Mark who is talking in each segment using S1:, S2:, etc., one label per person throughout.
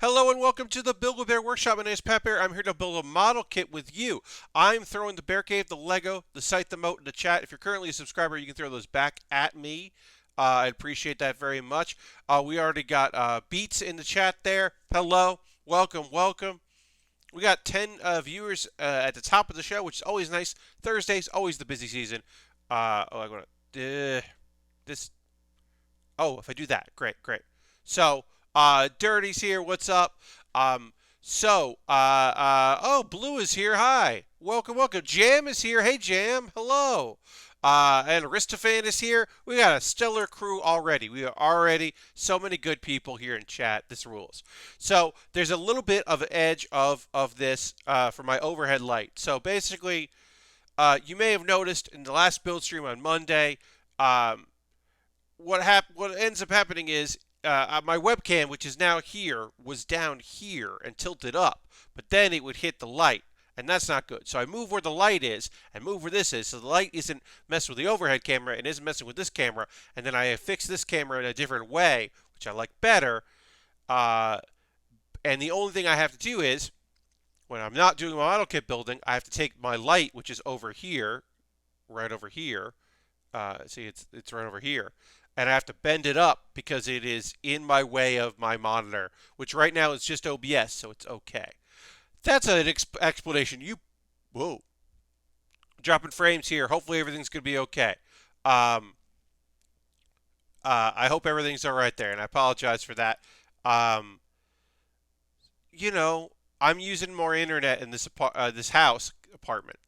S1: Hello and welcome to the Build with Baer Workshop. My name is Pat Baer. I'm here to build a model kit with you. I'm throwing the Bear Cave, the Lego, the site, the moat, and the chat. If you're currently a subscriber, you can throw those back at me. I appreciate that very much. We already got Beats in the chat there. Hello, welcome, welcome. We got 10 viewers at the top of the show, which is always nice. Thursday's always the busy season. I'm gonna this. Oh, if I do that, great, great. So, Dirty's here. What's up? Oh, Blue is here. Hi. Welcome, welcome. Jam is here. Hey, Jam. Hello. And Aristophan is here. We got a stellar crew already. We are already so many good people here in chat. This rules. So, there's a little bit of an edge of this for my overhead light. So, basically, you may have noticed in the last build stream on Monday, what ends up happening is my webcam, which is now here, was down here and tilted up, but then it would hit the light, and that's not good. So I move where the light is and move where this is, so the light isn't messing with the overhead camera and isn't messing with this camera, and then I fix this camera in a different way, which I like better. And the only thing I have to do is, when I'm not doing my model kit building, I have to take my light, which is over here, right over here. See, it's right over here. And I have to bend it up because it is in my way of my monitor, which right now is just OBS, so it's okay. That's an explanation. Whoa. Dropping frames here. Hopefully everything's going to be okay. I hope everything's all right there, and I apologize for that. I'm using more internet in this apartment.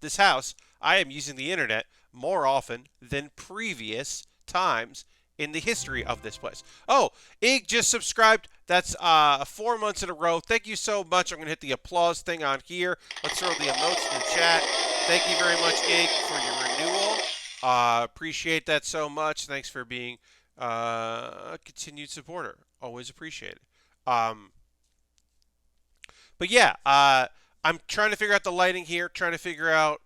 S1: This house, I am using the internet more often than previous times in the history of this place. Oh, Ig just subscribed. That's 4 months in a row. Thank you so much. I'm going to hit the applause thing on here. Let's throw the emotes in the chat. Thank you very much, Ig, for your renewal. Appreciate that so much. Thanks for being a continued supporter. Always appreciate it. But yeah, I'm trying to figure out the lighting here, trying to figure out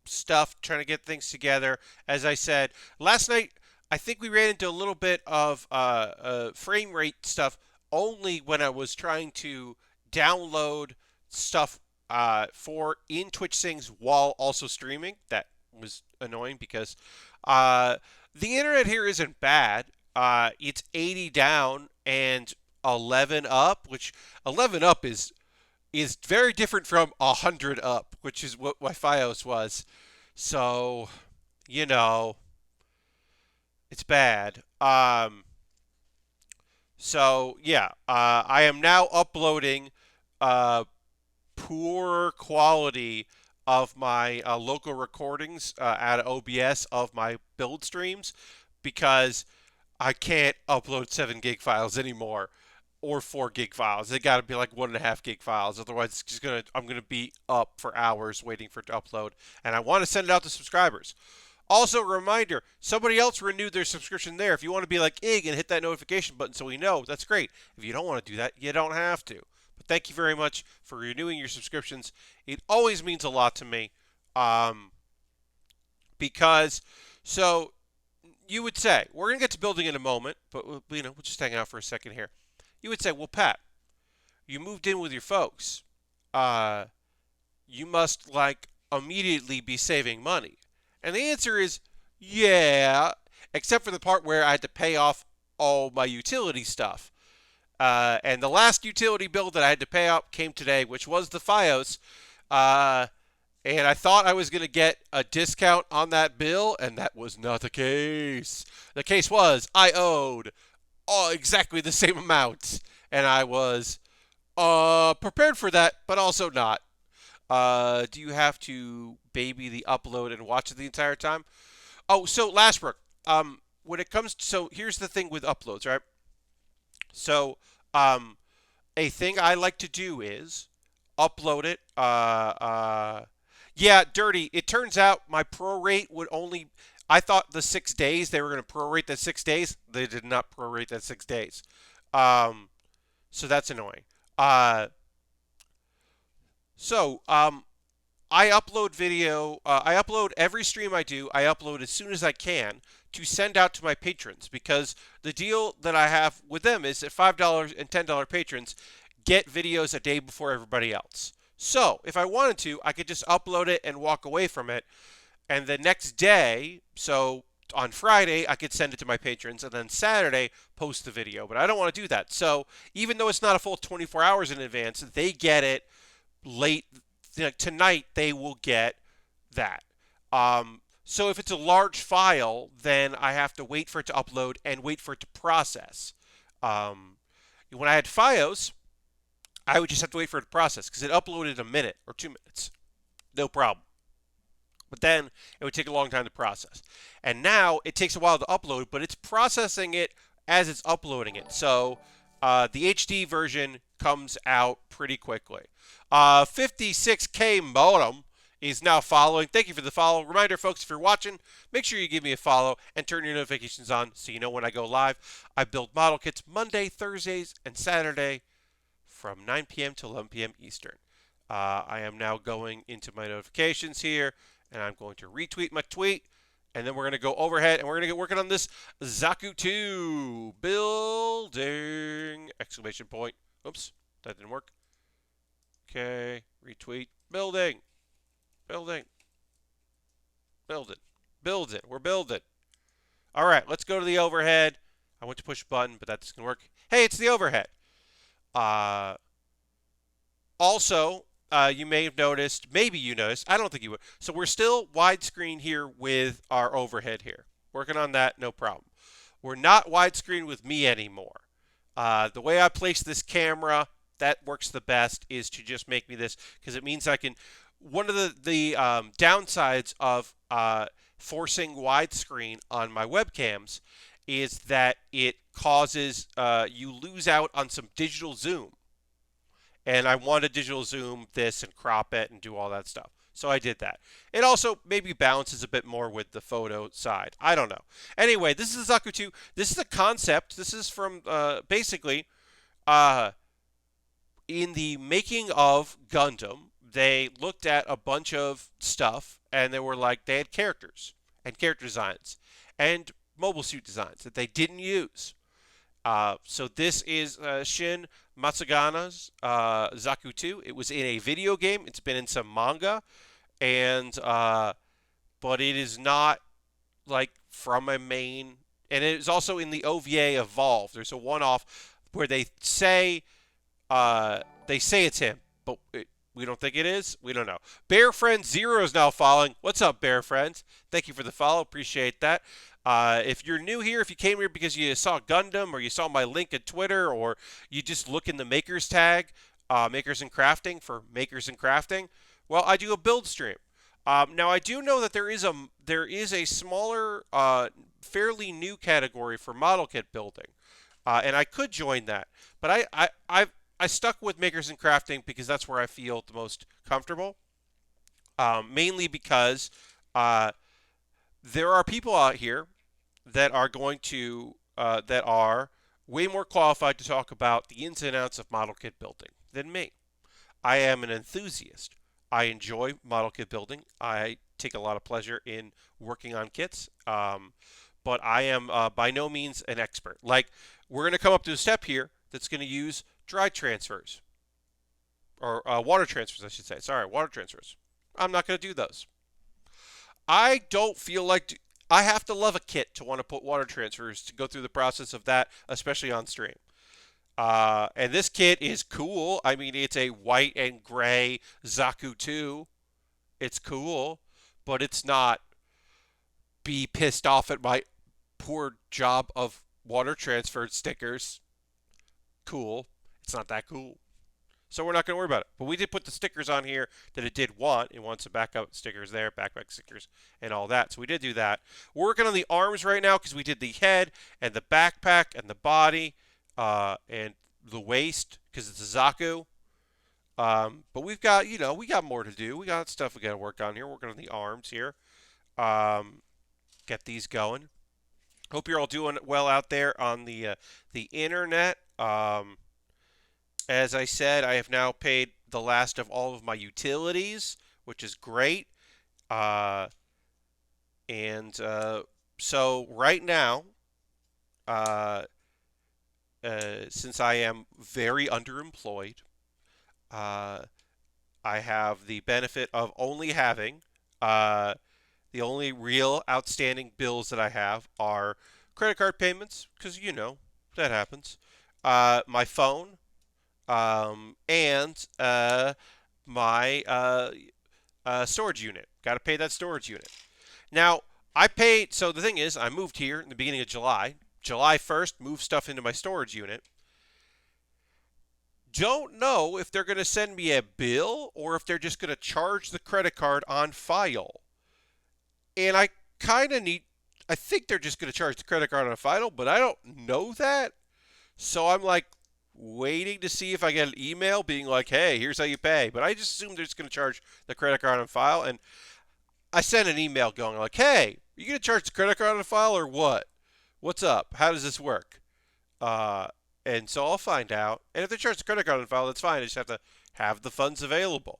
S1: stuff, trying to get things together. As I said, last night, I think we ran into a little bit of frame rate stuff only when I was trying to download stuff in Twitch Sings while also streaming. That was annoying because the internet here isn't bad. It's 80 down and 11 up, which 11 up is very different from 100 up, which is what my FiOS was. So, it's bad. So yeah, I am now uploading poor quality of my local recordings out of OBS of my build streams because I can't upload 7 gig files anymore or 4 gig files. They got to be like 1.5 gig files. Otherwise, it's just I'm gonna be up for hours waiting for it to upload, and I want to send it out to subscribers. Also, a reminder, somebody else renewed their subscription there. If you want to be like Ig and hit that notification button so we know, that's great. If you don't want to do that, you don't have to. But thank you very much for renewing your subscriptions. It always means a lot to me. Because, so, you would say, we're going to get to building in a moment, but we'll just hang out for a second here. You would say, well, Pat, you moved in with your folks. You must, immediately be saving money. And the answer is, yeah, except for the part where I had to pay off all my utility stuff. And the last utility bill that I had to pay off came today, which was the FiOS. And I thought I was going to get a discount on that bill, and that was not the case. The case was I owed exactly the same amount, and I was prepared for that, but also not. Do you have to baby the upload and watch it the entire time? Oh, so Lashbrook, when it comes to, so here's the thing with uploads, right? So, a thing I like to do is upload it. Yeah, Dirty, it turns out my prorate would only, I thought the 6 days, they were going to prorate that 6 days. They did not prorate that 6 days. So that's annoying. I upload video. I upload every stream I do. I upload as soon as I can to send out to my patrons because the deal that I have with them is that $5 and $10 patrons get videos a day before everybody else. So if I wanted to, I could just upload it and walk away from it. And the next day, so on Friday, I could send it to my patrons, and then Saturday, post the video. But I don't want to do that. So even though it's not a full 24 hours in advance, they get it late. Tonight, they will get that. So if it's a large file, then I have to wait for it to upload and wait for it to process. Um, when I had FiOS, I would just have to wait for it to process because it uploaded a minute or 2 minutes. No problem. But then it would take a long time to process. And now it takes a while to upload, but it's processing it as it's uploading it. So the HD version comes out pretty quickly. 56K modem is now following. Thank you for the follow. Reminder, folks, if you're watching, make sure you give me a follow and turn your notifications on so you know when I go live. I build model kits Monday, Thursdays, and Saturday from 9 p.m. to 11 p.m. Eastern. I am now going into my notifications here, and I'm going to retweet my tweet, and then we're going to go overhead, and we're going to get working on this Zaku II building! Exclamation point. Oops, that didn't work. Okay, retweet. Building. Building. Building. Building. We're building. All right, let's go to the overhead. I went to push a button, but that's going to work. Hey, it's the overhead. Also, you may have noticed, maybe you noticed, I don't think you would. So we're still widescreen here with our overhead here. Working on that, no problem. We're not widescreen with me anymore. The way I place this camera, that works the best, is to just make me this, because it means I can, one of the downsides of forcing widescreen on my webcams is that it causes, you lose out on some digital zoom. And I want to digital zoom this and crop it and do all that stuff. So I did that. It also maybe balances a bit more with the photo side. I don't know. Anyway, this is Zaku II. This is a concept. This is from basically in the making of Gundam, they looked at a bunch of stuff and they were like, they had characters and character designs and mobile suit designs that they didn't use. So this is Shin Matsugana's Zaku II. It was in a video game. It's been in some manga, and but it is not like from a main. And it is also in the OVA Evolve. There's a one-off where they say it's him, but we don't think it is. We don't know. Baer Friend Zero is now following. What's up, Baer Friends? Thank you for the follow. Appreciate that. If you're new here, if you came here because you saw Gundam or you saw my link at Twitter or you just look in the Makers tag, Makers and Crafting for Makers and Crafting, well, I do a build stream. Now, I do know that there is a smaller, fairly new category for model kit building, and I could join that. But I stuck with Makers and Crafting because that's where I feel the most comfortable, mainly because there are people out here that are going to that are way more qualified to talk about the ins and outs of model kit building than me. I am an enthusiast. I enjoy model kit building. I take a lot of pleasure in working on kits, but I am by no means an expert. Like, we're going to come up to a step here that's going to use dry transfers, or water transfers, I should say. Sorry, water transfers. I'm not going to do those. I don't feel like I have to love a kit to want to put water transfers to go through the process of that, especially on stream. And this kit is cool. I mean, it's a white and gray Zaku II. It's cool, but it's not be pissed off at my poor job of water transfer stickers. Cool. It's not that cool. So we're not going to worry about it. But we did put the stickers on here that it did want. It wants some backup stickers there, backpack stickers, and all that. So we did do that. We're working on the arms right now because we did the head and the backpack and the body and the waist because it's a Zaku. But we've got, we got more to do. We got stuff we got to work on here. We're working on the arms here. Get these going. Hope you're all doing well out there on the internet. As I said, I have now paid the last of all of my utilities, which is great. So right now, since I am very underemployed, uh, I have the benefit of only having uh, the only real outstanding bills that I have are credit card payments, because that happens. My phone, and my storage unit. Got to pay that storage unit. Now, I paid. So the thing is, I moved here in the beginning of July. July 1st, moved stuff into my storage unit. Don't know if they're going to send me a bill or if they're just going to charge the credit card on file. And I kind of need. I think they're just going to charge the credit card on file, but I don't know that. So I'm like waiting to see if I get an email being like, hey, here's how you pay. But I just assume they're just going to charge the credit card on file. And I sent an email going like, hey, are you going to charge the credit card on file or what? What's up? How does this work? Uh, and so I'll find out. And if they charge the credit card on file, that's fine. I just have to have the funds available.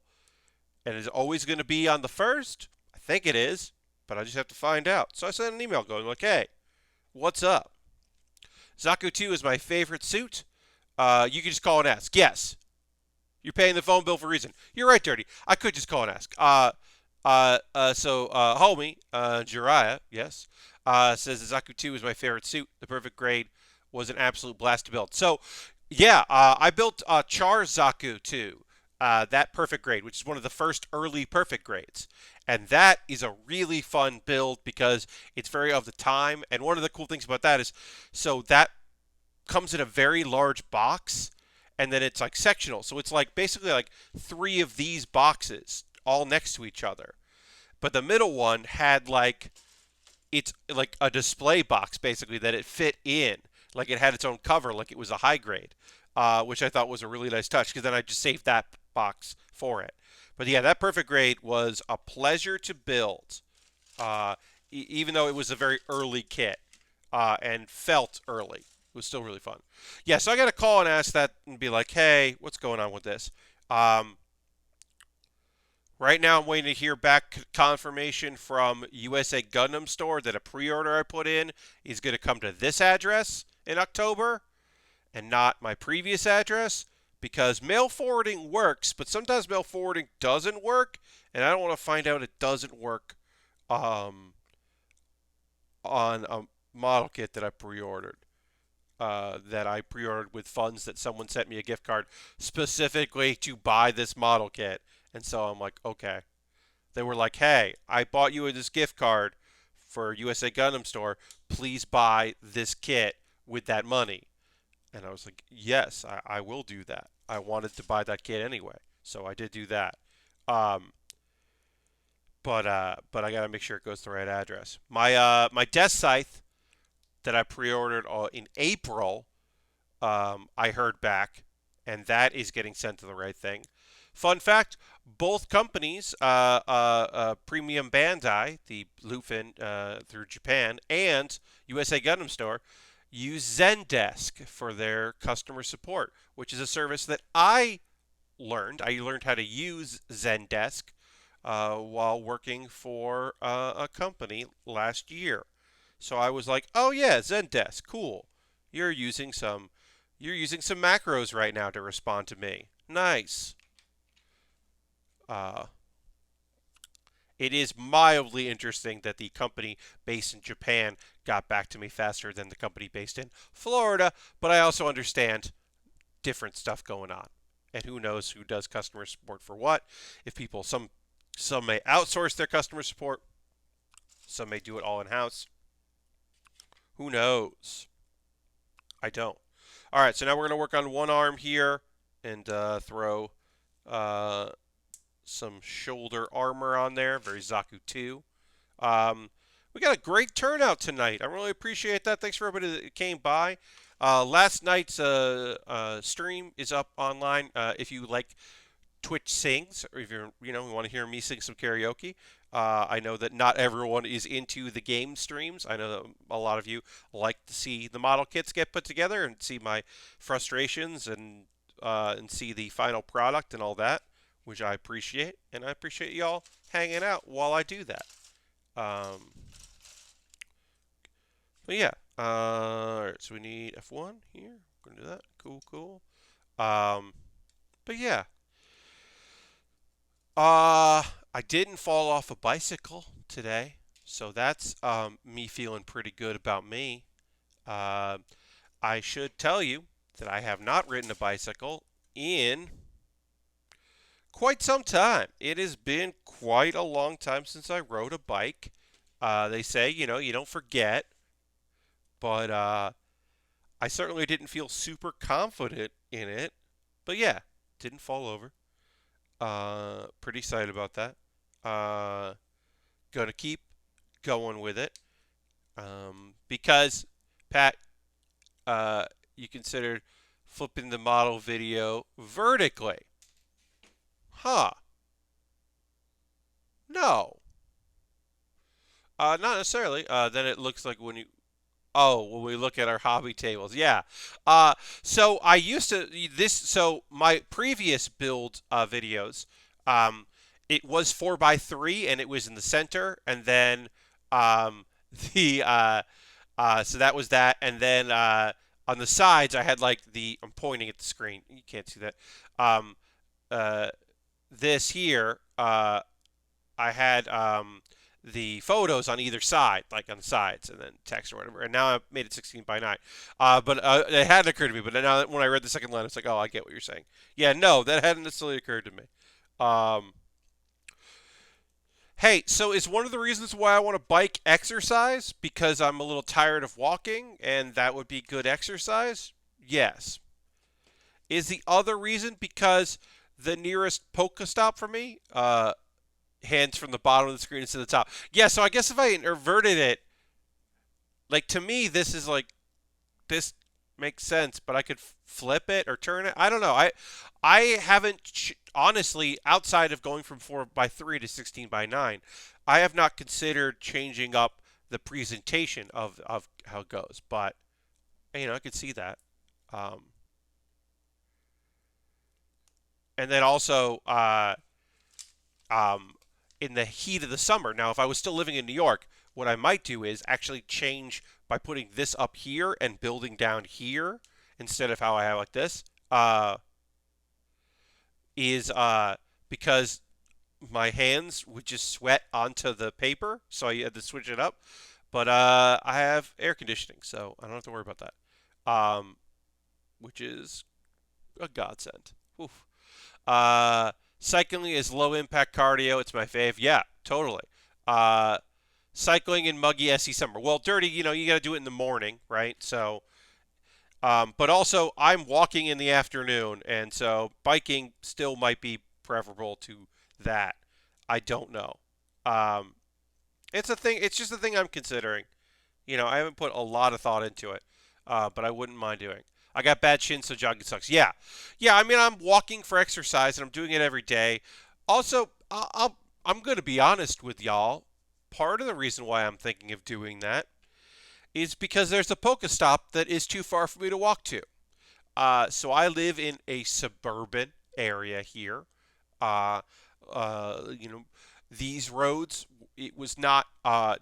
S1: And it's always going to be on the first. I think it is, but I just have to find out. So I sent an email going like, hey, what's up? Zaku II is my favorite suit. You can just call and ask. Yes, you're paying the phone bill for a reason. You're right, Dirty. I could just call and ask. Homie, Jiraiya, yes, says the Zaku II is my favorite suit. The perfect grade was an absolute blast to build. So, yeah, I built Char Zaku II, that perfect grade, which is one of the first early perfect grades. And that is a really fun build because it's very of the time. And one of the cool things about that is, so that comes in a very large box, and then it's like sectional. So it's like basically like three of these boxes all next to each other. But the middle one had like it's like a display box basically that it fit in, like it had its own cover, like it was a high grade, which I thought was a really nice touch because then I just saved that box for it. But yeah, that perfect grade was a pleasure to build, even though it was a very early kit and felt early. It was still really fun. Yeah, so I got to call and ask that and be like, hey, what's going on with this? Um, right now, I'm waiting to hear back confirmation from USA Gundam Store that a pre-order I put in is going to come to this address in October and not my previous address because mail forwarding works, but sometimes mail forwarding doesn't work, and I don't want to find out it doesn't work um, on a model kit that I pre-ordered. That I pre-ordered with funds that someone sent me a gift card specifically to buy this model kit. And so I'm like, okay. They were like, hey, I bought you this gift card for USA Gundam Store. Please buy this kit with that money. And I was like, yes, I will do that. I wanted to buy that kit anyway. So I did do that. Um, but I got to make sure it goes to the right address. My desk scythe that I pre-ordered in April, I heard back, and that is getting sent to the right thing. Fun fact: both companies, Premium Bandai, the Lufin through Japan, and USA Gundam Store, use Zendesk for their customer support, which is a service that I learned. I learned how to use Zendesk while working for a company last year. So I was like, "Oh yeah, Zendesk, cool. You're using some macros right now to respond to me. Nice." Uh, it is mildly interesting that the company based in Japan got back to me faster than the company based in Florida, but I also understand different stuff going on. And who knows who does customer support for what? If people some may outsource their customer support, some may do it all in house. Who knows? I don't. All right, so now we're going to work on one arm here and throw uh, some shoulder armor on there. Very Zaku II. We got a great turnout tonight. I really appreciate that. Thanks for everybody that came by. Last night's stream is up online. If you like Twitch sings, or if you want to hear me sing some karaoke. I know that not everyone is into the game streams. I know that a lot of you like to see the model kits get put together and see my frustrations and see the final product and all that, which I appreciate. And I appreciate y'all hanging out while I do that. But yeah, all right, so we need F1 here. Gonna do that. Cool, cool. But yeah. I didn't fall off a bicycle today, so that's me feeling pretty good about me. Uh, I should tell you that I have not ridden a bicycle in quite some time. It has been quite a long time since I rode a bike. They say, you don't forget, but I certainly didn't feel super confident in it. But yeah, didn't fall over. Pretty excited about that. Uh, Gonna keep going with it. Because, Pat, you considered flipping the model video vertically. Huh. No. Not necessarily. Then it looks like when we look at our hobby tables, yeah. So I used to so my previous build videos, um, it was 4x3 and it was in the center, and then um, the so that was that, and then on the sides I had like I'm pointing at the screen. You can't see that. Um, uh, this here, I had the photos on either side, like on the sides, and then text or whatever. And now I've made it 16 by 9. But it hadn't occurred to me. But now when I read the second line, it's like, oh, I get what you're saying. Yeah, no, that hadn't necessarily occurred to me. Um, hey, so is one of the reasons why I want to bike exercise because I'm a little tired of walking, and that would be good exercise? Yes. Is the other reason because the nearest Pokestop for me hands from the bottom of the screen to the top. Yeah, so I guess if I inverted it, like to me, this is like this makes sense, but I could flip it or turn it. I don't know. I haven't honestly outside of going from 4x3 to 16 by 9. I have not considered changing up the presentation of how it goes, but I could see that. Um, and then also um, in the heat of the summer. Now, if I was still living in New York, what I might do is actually change by putting this up here and building down here instead of how I have like this. Is because my hands would just sweat onto the paper, so I had to switch it up. But I have air conditioning, so I don't have to worry about that, which is a godsend. Oof. Cycling is low impact cardio. It's my fave. Yeah, totally. Uh, Cycling in muggy, SE summer. Well, dirty, you got to do it in the morning, right? So, but also I'm walking in the afternoon, and so biking still might be preferable to that. I don't know. Um, it's a thing. It's just a thing I'm considering. I haven't put a lot of thought into it, but I wouldn't mind doing. I got bad shins, so jogging sucks. Yeah, yeah. I mean, I'm walking for exercise, and I'm doing it every day. Also, I'm going to be honest with y'all. Part of the reason why I'm thinking of doing that is because there's a Pokestop that is too far for me to walk to. So I live in a suburban area here. Uh, you know, these roads, it was not,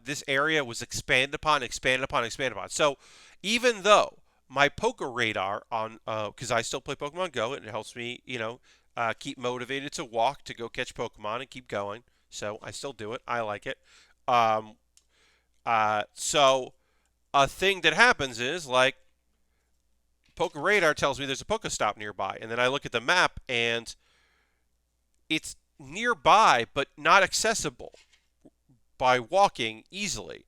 S1: this area was expanded upon, expanded upon, expanded upon. So even though my Poke Radar on, because I still play Pokemon Go, and it helps me, keep motivated to walk, to go catch Pokemon and keep going. So I still do it. I like it. Um, so a thing that happens is like Poke Radar tells me there's a Pokestop nearby, and then I look at the map and it's nearby but not accessible by walking easily.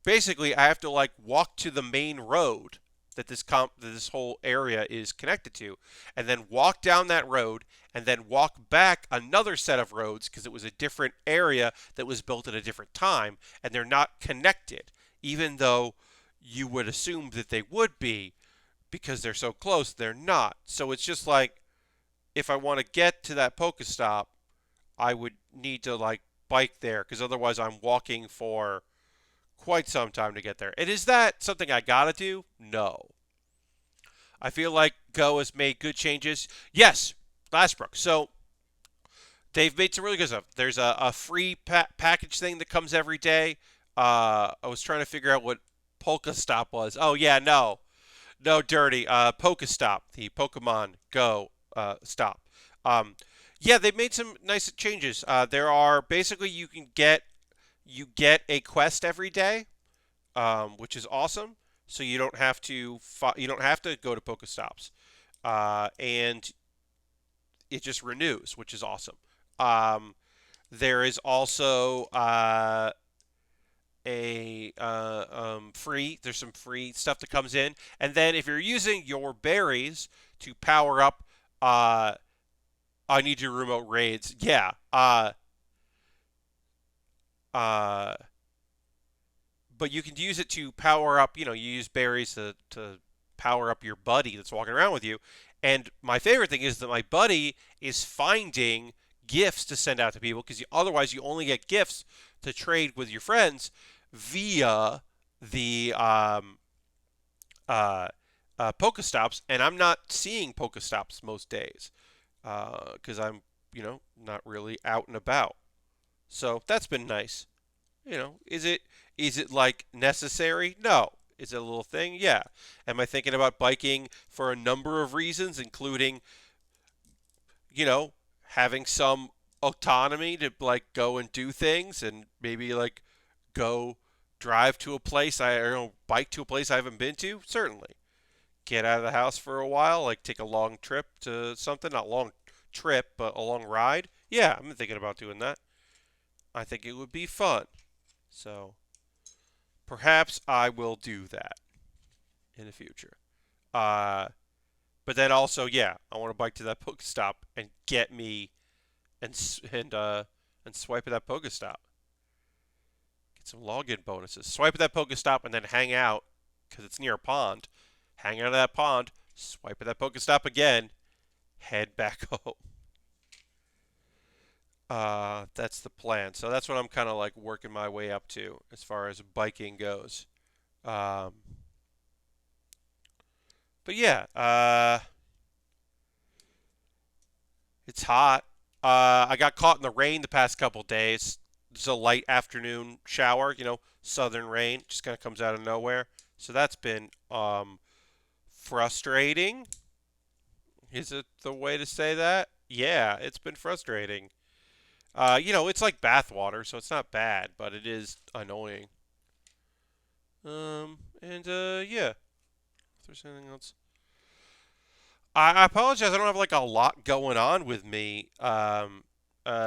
S1: Basically, I have to like walk to the main road that this whole area is connected to, and then walk down that road, and then walk back another set of roads because it was a different area that was built at a different time, and they're not connected, even though you would assume that they would be because they're so close. They're not. So it's just like if I want to get to that Pokestop, I would need to like bike there because otherwise I'm walking for quite some time to get there. And is that something I gotta do? No. I feel like Go has made good changes. Yes, Lastbrook. So they've made some really good stuff. There's a free package thing that comes every day. I was trying to figure out what Polka Stop was. Oh yeah, no. No, dirty. Pokestop, the Pokemon Go stop. Um, yeah, they made some nice changes. There are basically you get a quest every day, which is awesome. So you don't have to go to Pokestops, and it just renews, which is awesome. Um, there is also free. There's some free stuff that comes in, and then if you're using your berries to power up, uh, I need your remote raids. Yeah. Uh, but you can use it to power up. You use berries to power up your buddy that's walking around with you. And my favorite thing is that my buddy is finding gifts to send out to people because otherwise you only get gifts to trade with your friends via the uh, Pokestops, and I'm not seeing Pokestops most days because I'm not really out and about. So that's been nice. Is it like necessary? No. Is it a little thing? Yeah. Am I thinking about biking for a number of reasons, including, you know, having some autonomy to like go and do things and maybe like go drive to a place bike to a place I haven't been to? Certainly. Get out of the house for a while, like take a long trip to something, not long trip, but a long ride. Yeah, I'm thinking about doing that. I think it would be fun. So, perhaps I will do that in the future. Uh, but then also, yeah, I want to bike to that Pokestop and get me and swipe at that Pokestop. Get some login bonuses. Swipe at that Pokestop and then hang out because it's near a pond. Hang out at that pond. Swipe at that Pokestop again. Head back home. That's the plan. So that's what I'm kind of like working my way up to as far as biking goes. Um, but yeah, it's hot. I got caught in the rain the past couple days. It's a light afternoon shower, southern rain, just kind of comes out of nowhere. So that's been frustrating. Is it the way to say that? Yeah, it's been frustrating. It's like bath water, so it's not bad, but it is annoying. Yeah. If there's anything else, I apologize. I don't have like a lot going on with me.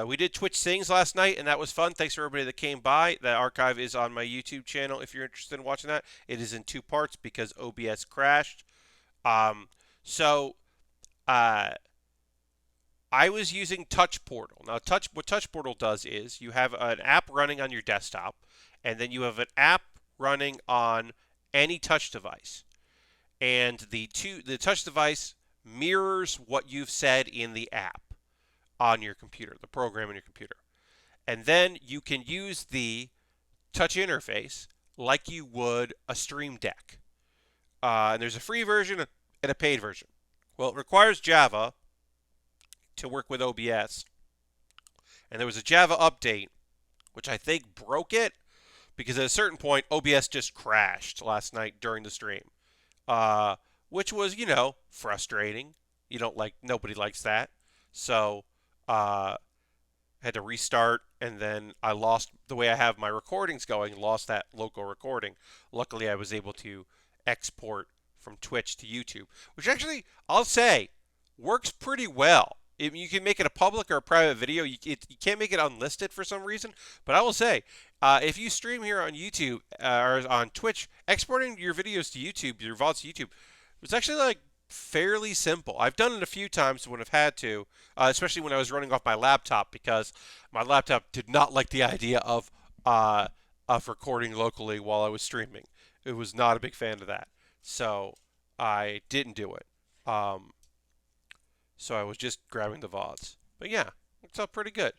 S1: We did Twitch Sings last night, and that was fun. Thanks for everybody that came by. The archive is on my YouTube channel if you're interested in watching that. It is in two parts because OBS crashed. Um, so uh, I was using Touch Portal. Now, what Touch Portal does is you have an app running on your desktop, and then you have an app running on any touch device. And the touch device mirrors what you've said in the app on your computer, the program on your computer. And then you can use the touch interface like you would a Stream Deck. And there's a free version and a paid version. Well, it requires Java to work with OBS. And there was a Java update, which I think broke it because at a certain point, OBS just crashed last night during the stream, which was, frustrating. Nobody likes that. So, had to restart, and then I lost the way I have my recordings going, lost that local recording. Luckily, I was able to export from Twitch to YouTube, which actually, I'll say, works pretty well. You can make it a public or a private video. You can't make it unlisted for some reason, but I will say, if you stream here on YouTube or on Twitch, exporting your videos to YouTube, your VODs to YouTube, it's actually like fairly simple. I've done it a few times when I've had to, especially when I was running off my laptop because my laptop did not like the idea of recording locally while I was streaming. It was not a big fan of that, so I didn't do it. So I was just grabbing the VODs. But yeah, it's all pretty good.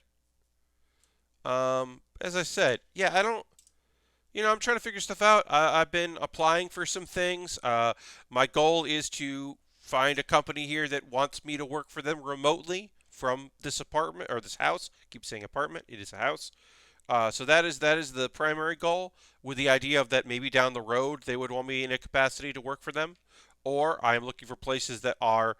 S1: As I said, yeah, I don't. I'm trying to figure stuff out. I've been applying for some things. My goal is to find a company here that wants me to work for them remotely from this apartment or this house. I keep saying apartment. It is a house. So that is the primary goal, with the idea of that maybe down the road they would want me in a capacity to work for them, or I'm looking for places that are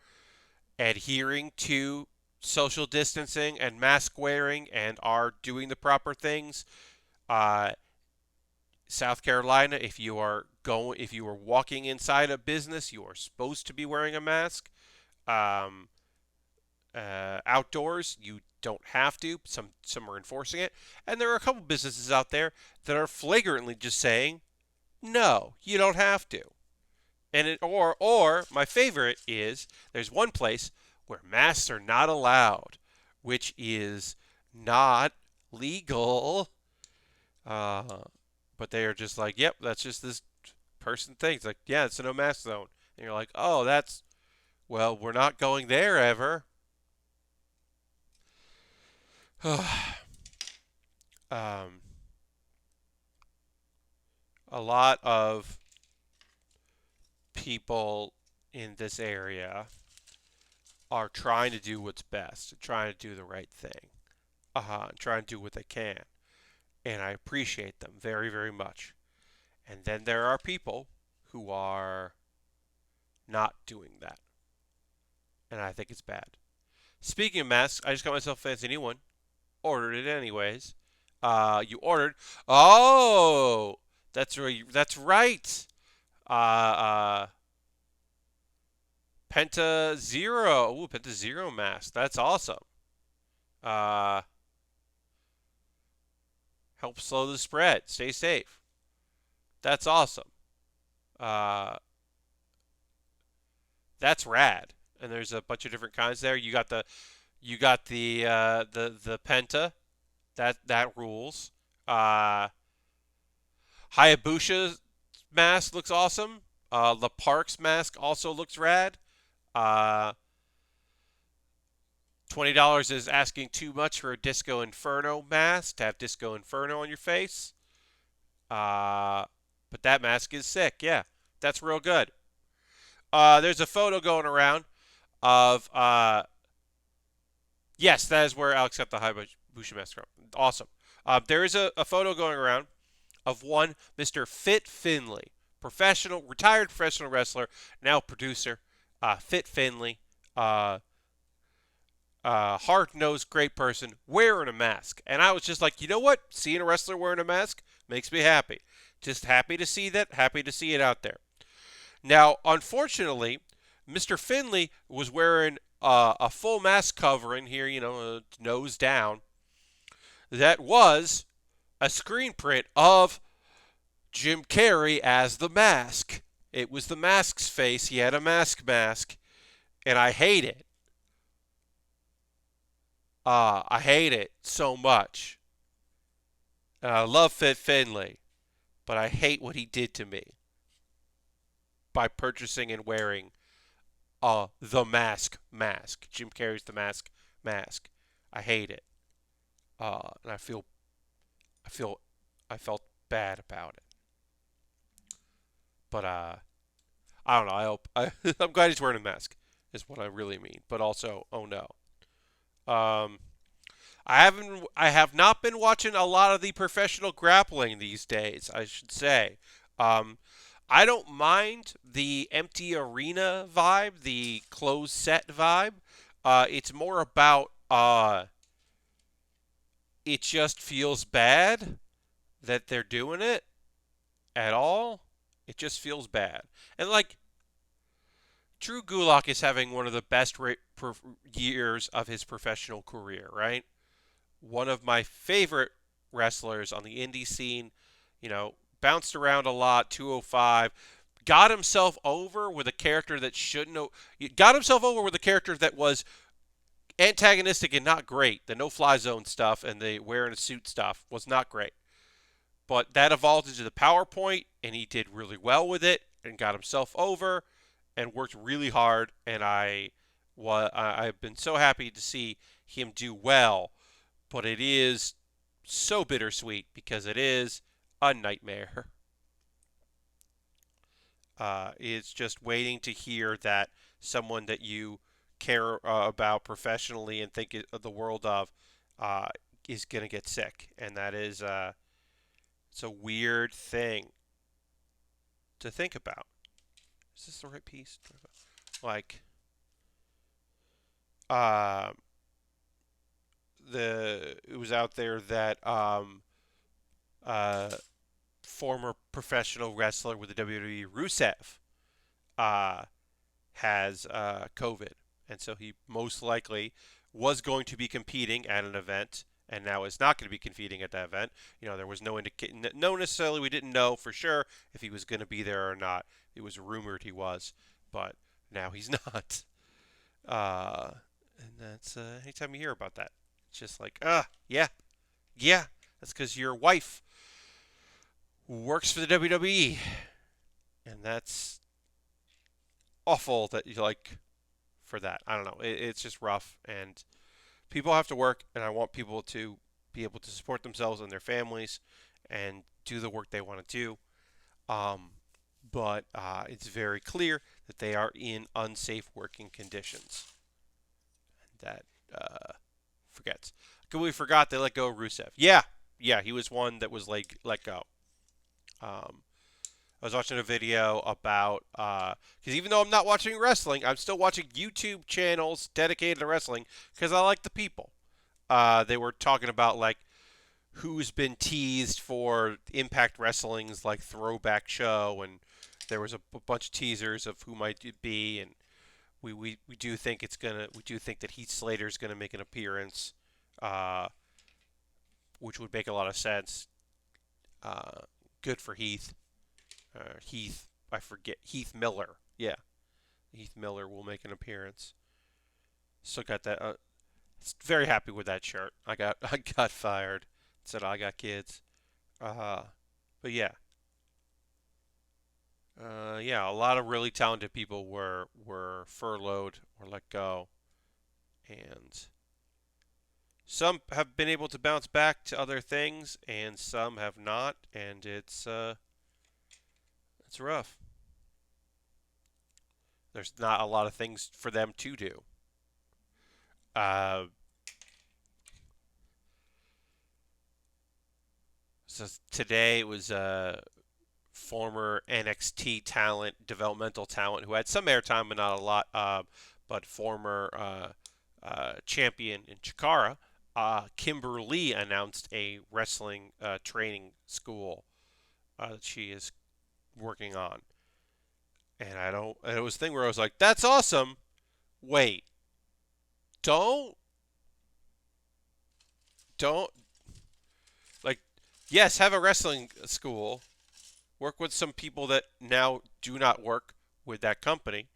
S1: adhering to social distancing and mask wearing and are doing the proper things. Uh, South Carolina, if you are walking inside a business, you are supposed to be wearing a mask. Um, Outdoors, you don't have to. Some are enforcing it, and there are a couple businesses out there that are flagrantly just saying, "No, you don't have to." And or my favorite is there's one place where masks are not allowed, which is not legal. Uh, but they are just like, "Yep, that's just this person thinks." Like, yeah, it's a no mask zone, and you're like, "Oh, that's well, we're not going there ever." um, a lot of people in this area are trying to do what's best, trying to do the right thing, trying to do what they can, and I appreciate them very, very much. And then there are people who are not doing that, and I think it's bad. Speaking of masks, I just got myself a fancy new one. Ordered it anyways. You ordered? Oh, that's right. That's right. Uh, Penta Zero. Ooh, Penta Zero mask. That's awesome. Uh, Help slow the spread. Stay safe. That's awesome. Uh, that's rad. And there's a bunch of different kinds there. You got the Penta. That rules. Uh, Hayabusa's mask looks awesome. The Park's mask also looks rad. Uh, $20 is asking too much for a Disco Inferno mask to have Disco Inferno on your face. Uh, but that mask is sick. Yeah, that's real good. There's a photo going around of yes, that is where Alex got the Hayabusa mask from. Awesome. There is a photo going around of one Mr. Fit Finley, retired professional wrestler, now producer. Fit Finley. Uh, Hard-nosed, great person, wearing a mask. And I was just like, you know what? Seeing a wrestler wearing a mask makes me happy. Just happy to see that, happy to see it out there. Now, unfortunately, Mr. Finley was wearing a full mask covering here, nose down. That was a screen print of Jim Carrey as the mask. It was the mask's face. He had a mask, and I hate it. I hate it so much. And I love Fit Finley, but I hate what he did to me by purchasing and wearing the mask. Jim Carrey's the mask. I hate it. And I feel, I felt bad about it. But I don't know. I'm glad he's wearing a mask. Is what I really mean. But also, oh no. Um, I have not been watching a lot of the professional grappling these days, I should say. Um, I don't mind the empty arena vibe, the closed set vibe. It's more about it just feels bad that they're doing it at all. It just feels bad. And like Drew Gulak is having one of the best years of his professional career, right? One of my favorite wrestlers on the indie scene, bounced around a lot, 205, got himself over with a character that shouldn't have, got himself over with a character that was antagonistic and not great. The no-fly zone stuff and the wearing a suit stuff was not great. But that evolved into the PowerPoint, and he did really well with it and got himself over and worked really hard. And I've been so happy to see him do well. But it is so bittersweet because it is a nightmare. It's just waiting to hear that someone that you care about professionally and think of the world of uh, is going to get sick. And that is it's a weird thing to think about. Is this the right piece? Like, uh, it was out there that uh, former professional wrestler with the WWE, Rusev, uh, has COVID, and so he most likely was going to be competing at an event, and now is not going to be competing at that event. There was no indication, no necessarily we didn't know for sure if he was going to be there or not. It was rumored he was, but now he's not. Uh, and that's anytime you hear about that, it's just like, yeah, yeah, that's because your wife works for the WWE, and that's awful that you like for that. I don't know. It's just rough, and people have to work, and I want people to be able to support themselves and their families and do the work they want to do. Um, but it's very clear that they are in unsafe working conditions. That forgets. I completely forgot they let go of Rusev. Yeah, he was one that was like let go. Um, I was watching a video about because even though I'm not watching wrestling, I'm still watching YouTube channels dedicated to wrestling because I like the people. They were talking about like who's been teased for Impact Wrestling's like throwback show, and there was a bunch of teasers of who might be, and we do think we do think that Heath Slater's gonna make an appearance, uh, which would make a lot of sense. Good for Heath. I forget Heath Miller. Yeah, Heath Miller will make an appearance. Still got that. Very happy with that shirt. I got fired. Said I got kids. Uh, but yeah, yeah. A lot of really talented people were furloughed or let go, and some have been able to bounce back to other things, and some have not, and it's rough. There's not a lot of things for them to do. Uh, so today it was former NXT talent, developmental talent who had some airtime but not a lot, but former champion in Chikara, Kimber Lee announced a wrestling training school that she is working on. And and it was a thing where I was like, that's awesome. Wait, don't, don't, like, yes, have a wrestling school, work with some people that now do not work with that company.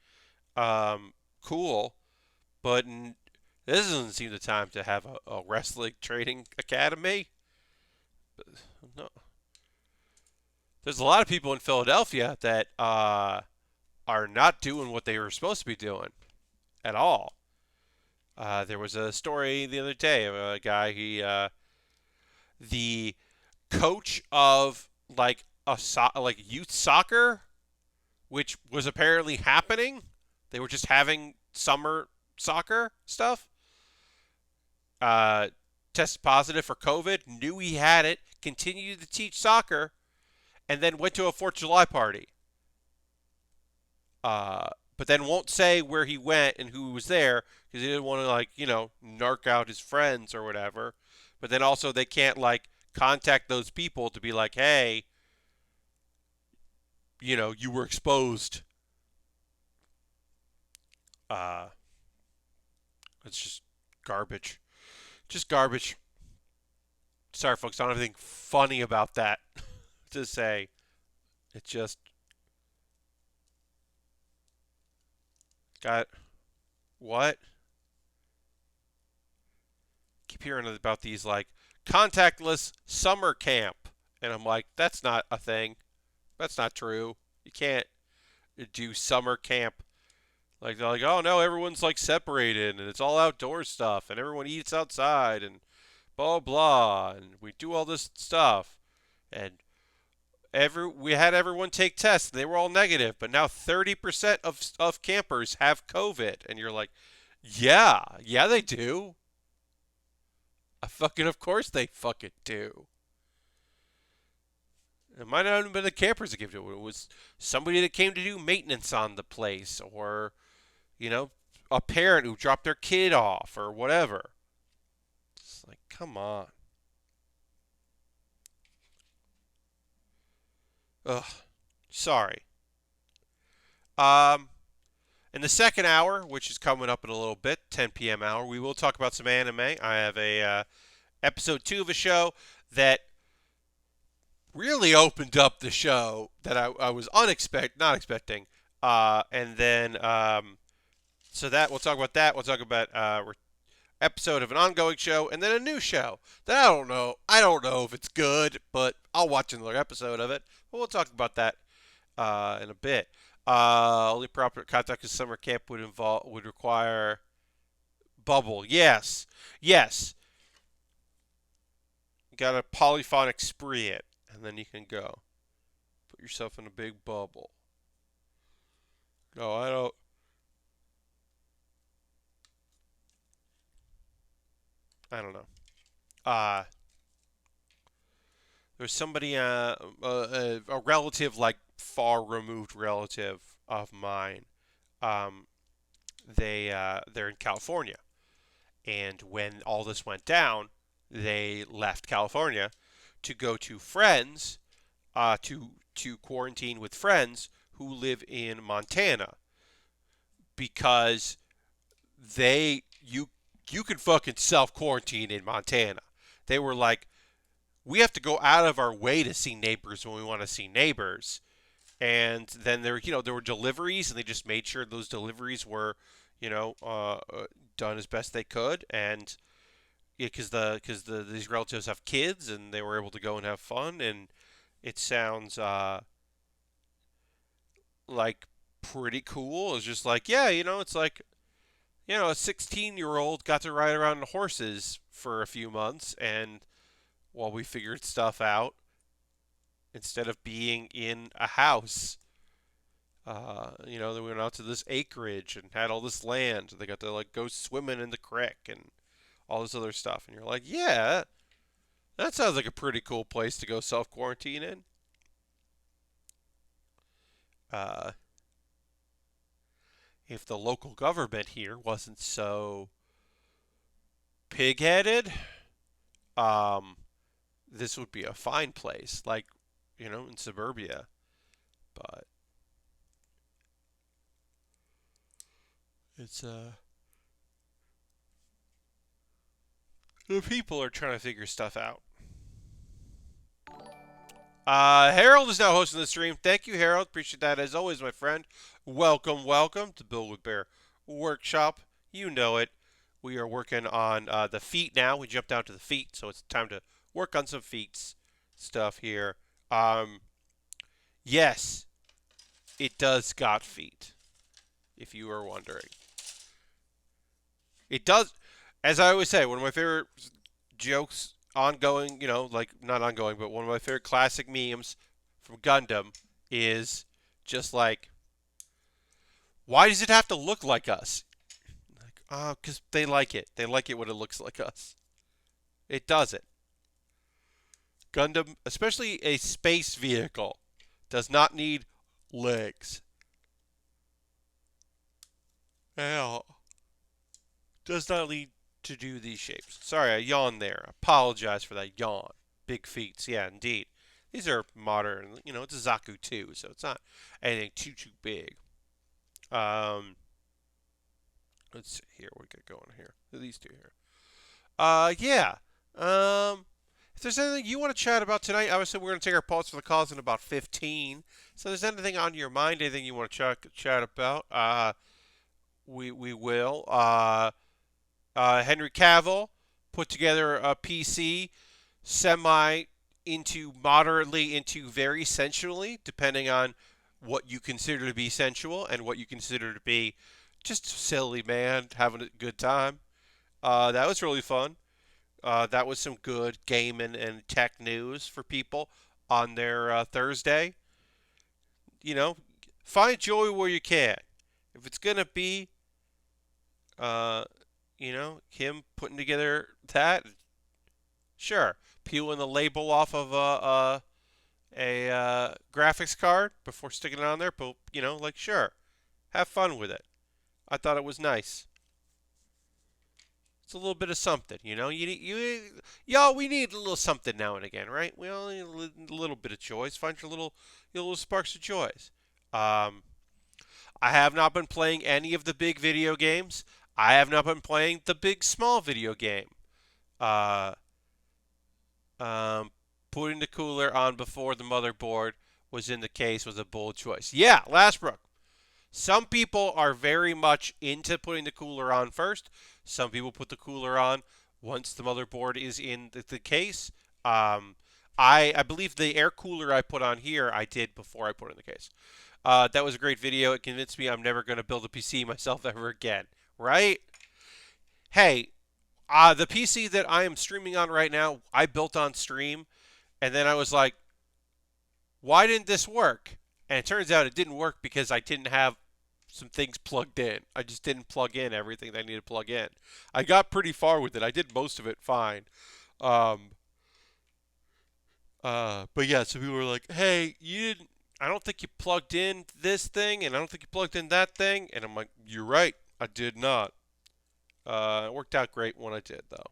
S1: Cool, but this doesn't seem the time to have a wrestling training academy. No, there's a lot of people in Philadelphia that are not doing what they were supposed to be doing at all. There was a story the other day of a guy. The coach of like like youth soccer, which was apparently happening. They were just having summer soccer stuff. Uh, Tested positive for COVID. Knew he had it. Continued to teach soccer, and then went to a 4th of July party. But then won't say where he went and who was there because he didn't want to like narc out his friends or whatever. But then also they can't like contact those people to be like, hey, you were exposed. Uh, it's just garbage. Just garbage. Sorry, folks. I don't have anything funny about that to say. It just got what? Keep hearing about these like contactless summer camp, and I'm like, that's not a thing. That's not true. You can't do summer camp. Like they're like, oh no, everyone's like separated and it's all outdoor stuff and everyone eats outside and blah blah and we do all this stuff and we had everyone take tests and they were all negative, but now 30% of campers have COVID and you're like, yeah, they do. Of course they fucking do. It might not have been the campers that gave it. It was somebody that came to do maintenance on the place, or you know, a parent who dropped their kid off, or whatever. It's like, come on. Ugh. Sorry. Um, in the second hour, which is coming up in a little bit, 10 p.m. hour, we will talk about some anime. I have a episode 2 of a show that really opened up the show that I was not expecting. And then, so that we'll talk about that. We'll talk about episode of an ongoing show, and then a new show that I don't know. I don't know if it's good, but I'll watch another episode of it. But we'll talk about that in a bit. Only proper contact with summer camp would require bubble. Yes, yes. You got a polyphonic spree it, and then you can go. Put yourself in a big bubble. No, I don't. I don't know. Uh, there's somebody, a relative, like far removed relative of mine. Um, they're in California, and when all this went down, they left California to go to friends, to quarantine with friends who live in Montana because they you can fucking self quarantine in Montana. They were like, we have to go out of our way to see neighbors when we want to see neighbors. And then there were deliveries, and they just made sure those deliveries were, done as best they could. And because these relatives have kids, and they were able to go and have fun. And it sounds like pretty cool. It's just like, yeah, it's like, a 16-year-old got to ride around on horses for a few months, and while we figured stuff out, instead of being in a house, they went out to this acreage and had all this land. They got to like go swimming in the creek and all this other stuff. And you're like, yeah, that sounds like a pretty cool place to go self quarantine in. Uh, if the local government here wasn't so pig-headed, um, this would be a fine place, like in suburbia. But it's the people are trying to figure stuff out. Harold is now hosting the stream. Thank you, Harold. Appreciate that as always, my friend. Welcome, welcome to Build with Baer Workshop. You know it. We are working on the feet now. We jumped down to the feet, so it's time to work on some feet stuff here. Yes, it does got feet, if you are wondering. It does, as I always say, one of my favorite jokes, ongoing, like not ongoing, but one of my favorite classic memes from Gundam is just like, why does it have to look like us? Like, oh, because they like it. They like it when it looks like us. It doesn't. Gundam, especially a space vehicle, does not need legs. Hell, does not need to do these shapes. Sorry, I yawned there. Apologize for that yawn. Big feet. Yeah, indeed. These are modern. It's a Zaku II, so it's not anything too big. Let's see here. What we got going here? These two here. Yeah. If there's anything you want to chat about tonight, obviously we're going to take our pulse for the calls in about 15. So if there's anything on your mind, anything you want to chat about, we will. Henry Cavill put together a PC semi into moderately into very sensually, depending on what you consider to be sensual and what you consider to be just silly man having a good time. That was really fun. That was some good gaming and tech news for people on their Thursday. Find joy where you can. If it's gonna be, uh, him putting together that, sure, peeling the label off of a graphics card before sticking it on there, but like sure, have fun with it. I thought it was nice. It's a little bit of something, y'all. We need a little something now and again, right? We all need a little bit of joys. Find your little sparks of joys. Um, I have not been playing any of the big video games. I have not been playing the big small video game. Uh, um, Putting the cooler on before the motherboard was in the case was a bold choice. Yeah, Lastbrook. Some people are very much into putting the cooler on first. Some people put the cooler on once the motherboard is in the case. Um, I believe the air cooler I put on here I did before I put it in the case. That was a great video. It convinced me I'm never going to build a PC myself ever again. Right? Hey, the PC that I am streaming on right now, I built on stream, and then I was like, why didn't this work? And it turns out it didn't work because I didn't have some things plugged in. I just didn't plug in everything that I needed to plug in. I got pretty far with it. I did most of it fine. Um, but yeah, so people were like, "Hey, you didn't. I don't think you plugged in this thing, and I don't think you plugged in that thing." And I'm like, "You're right. I did not." It worked out great when I did, though.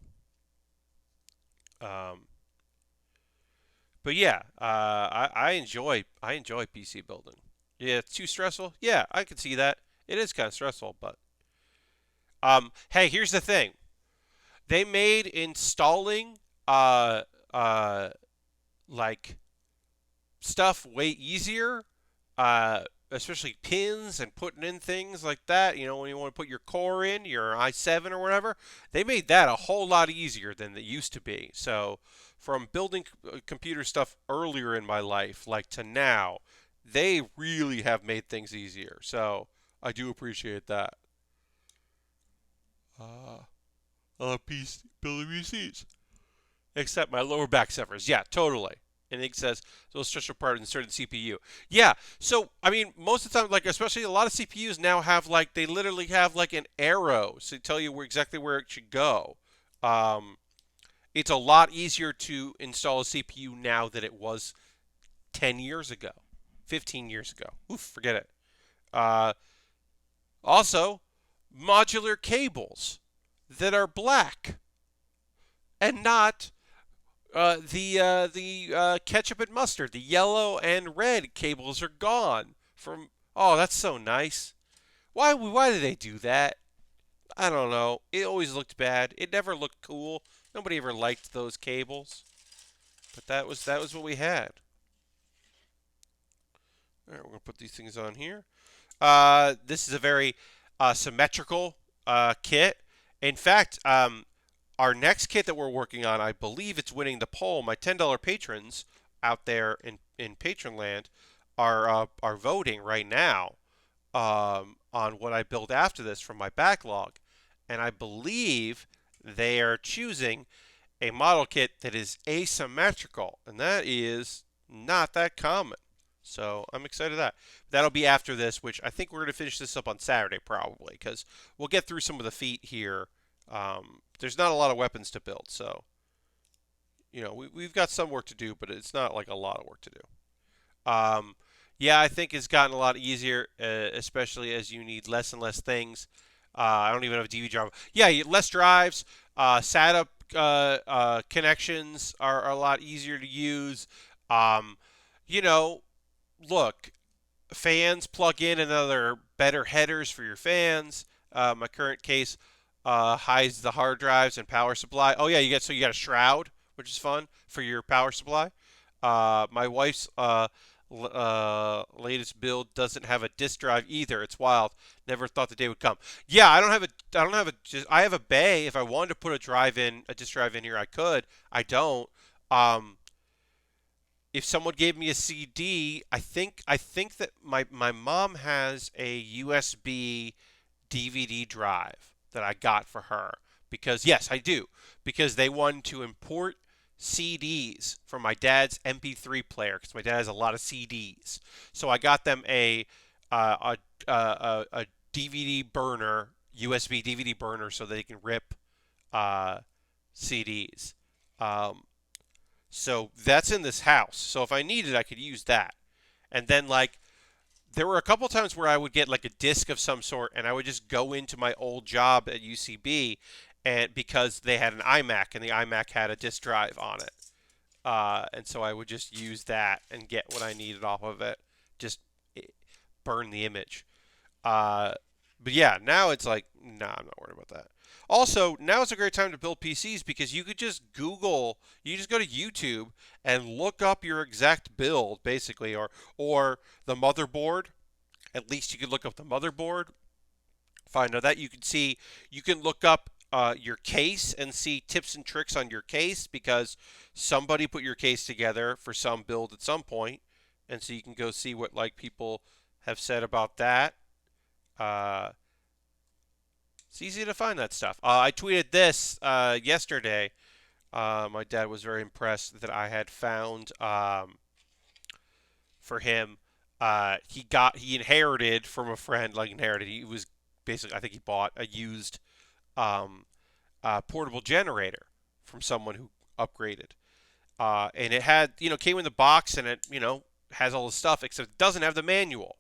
S1: But yeah, I enjoy PC building. Yeah, it's too stressful. Yeah, I can see that. It is kind of stressful, but hey, here's the thing. They made installing uh uh like stuff way easier. Especially pins and putting in things like that. When you want to put your core in, your i7 or whatever, they made that a whole lot easier than it used to be. So, from building computer stuff earlier in my life, like to now, they really have made things easier. So, I do appreciate that. Uh, I love building PCs. Except my lower back suffers. Yeah, totally. And it says, so let's stretch apart and insert the CPU. Yeah. So, I mean, most of the time, like, especially a lot of CPUs now have, like, they literally have, like, an arrow to tell you exactly where it should go. Um, it's a lot easier to install a CPU now than it was 10 years ago, 15 years ago. Oof, forget it. Uh, Also, modular cables that are black and not the ketchup and mustard. The yellow and red cables are gone from. Oh, that's so nice. Why did they do that? I don't know. It always looked bad. It never looked cool. Nobody ever liked those cables. But that was what we had. All right, we're gonna put these things on here. This is a very symmetrical kit. In fact, our next kit that we're working on, I believe it's winning the poll. My $10 patrons out there in Patronland are voting right now on what I build after this from my backlog, and I believe they are choosing a model kit that is asymmetrical, and that is not that common. So I'm excited that. That'll be after this, which I think we're going to finish this up on Saturday probably, because we'll get through some of the feet here. There's not a lot of weapons to build, so we've got some work to do, but it's not like a lot of work to do. Yeah, I think it's gotten a lot easier, especially as you need less and less things. I don't even have a DVD drive. Yeah, less drives. SATA connections are a lot easier to use. Um, you know, Look, fans plug in another better headers for your fans. My current case hides the hard drives and power supply. Oh yeah, you got a shroud, which is fun for your power supply. My wife's latest build doesn't have a disk drive either. It's wild. Never thought the day would come. Yeah, I have a bay. If I wanted to put a disk drive in here, I could. I don't. Um, if someone gave me a CD, I think that my mom has a USB DVD drive that I got for her because yes, I do because they wanted to import CDs from my dad's MP3 player because my dad has a lot of CDs. So I got them a DVD burner, USB DVD burner, so they can rip uh, CDs. Um, So that's in this house. So if I needed, I could use that. And then like there were a couple times where I would get like a disc of some sort, and I would just go into my old job at UCB, and because they had an iMac, and the iMac had a disk drive on it, and so I would just use that and get what I needed off of it, just burn the image. Uh, but yeah, now it's like, nah, I'm not worried about that. Also, now is a great time to build PCs because you could just you just go to YouTube and look up your exact build, basically, or the motherboard. At least you could look up the motherboard, find out that you can look up your case and see tips and tricks on your case because somebody put your case together for some build at some point, and so you can go see what like people have said about that. Uh, it's easy to find that stuff. I tweeted this yesterday. My dad was very impressed that I had found for him. He inherited from a friend, like inherited. He was basically, I think he bought a used um, portable generator from someone who upgraded. And it had, came in the box and it, has all the stuff except it doesn't have the manual.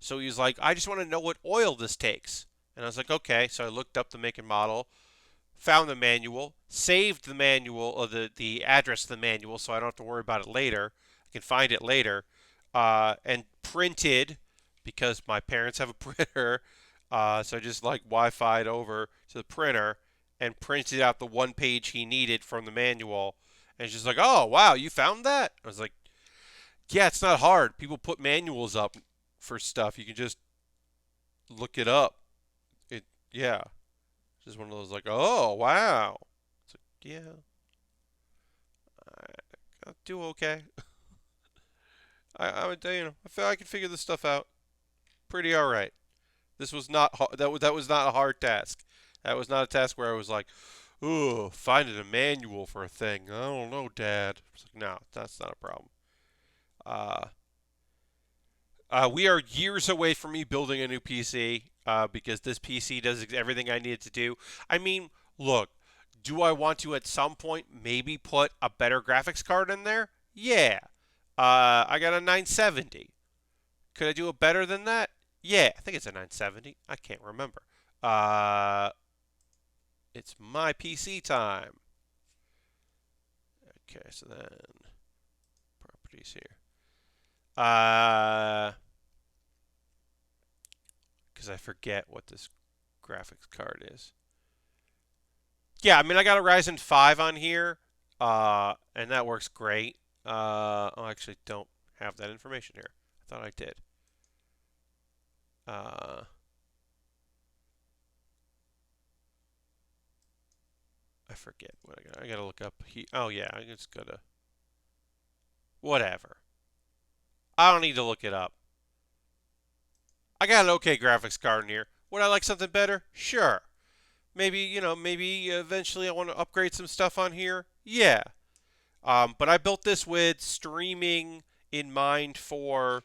S1: So he was like, I just want to know what oil this takes. And I was like, okay. So I looked up the make and model, found the manual, saved the manual, or the address of the manual so I don't have to worry about it later. I can find it later. And printed, because my parents have a printer, so I just like Wi-Fi'd over to the printer and printed out the one page he needed from the manual. And it's just like, oh, wow, you found that? I was like, yeah, it's not hard. People put manuals up for stuff. You can just look it up. Yeah. Just one of those like, oh, wow. It's like, yeah, I'll do okay. I would, I feel I can figure this stuff out pretty all right. This was not that was not a hard task. That was not a task where I was like, ooh, finding a manual for a thing. I don't know, Dad. It's like, no, that's not a problem. Uh, we are years away from me building a new PC because this PC does everything I need it to do. I mean, look, do I want to at some point maybe put a better graphics card in there? Yeah. I got a 970. Could I do it better than that? Yeah, I think it's a 970. I can't remember. Uh, it's my PC time. Okay, so then properties here. Because I forget what this graphics card is. Yeah, I mean I got a Ryzen 5 on here, and that works great. I actually don't have that information here. I thought I did. Uh, I forget what I got. I gotta look up. Oh yeah, I just gotta. Whatever. I don't need to look it up. I got an okay graphics card in here. Would I like something better? Sure. Maybe, maybe eventually I want to upgrade some stuff on here. Yeah. But I built this with streaming in mind for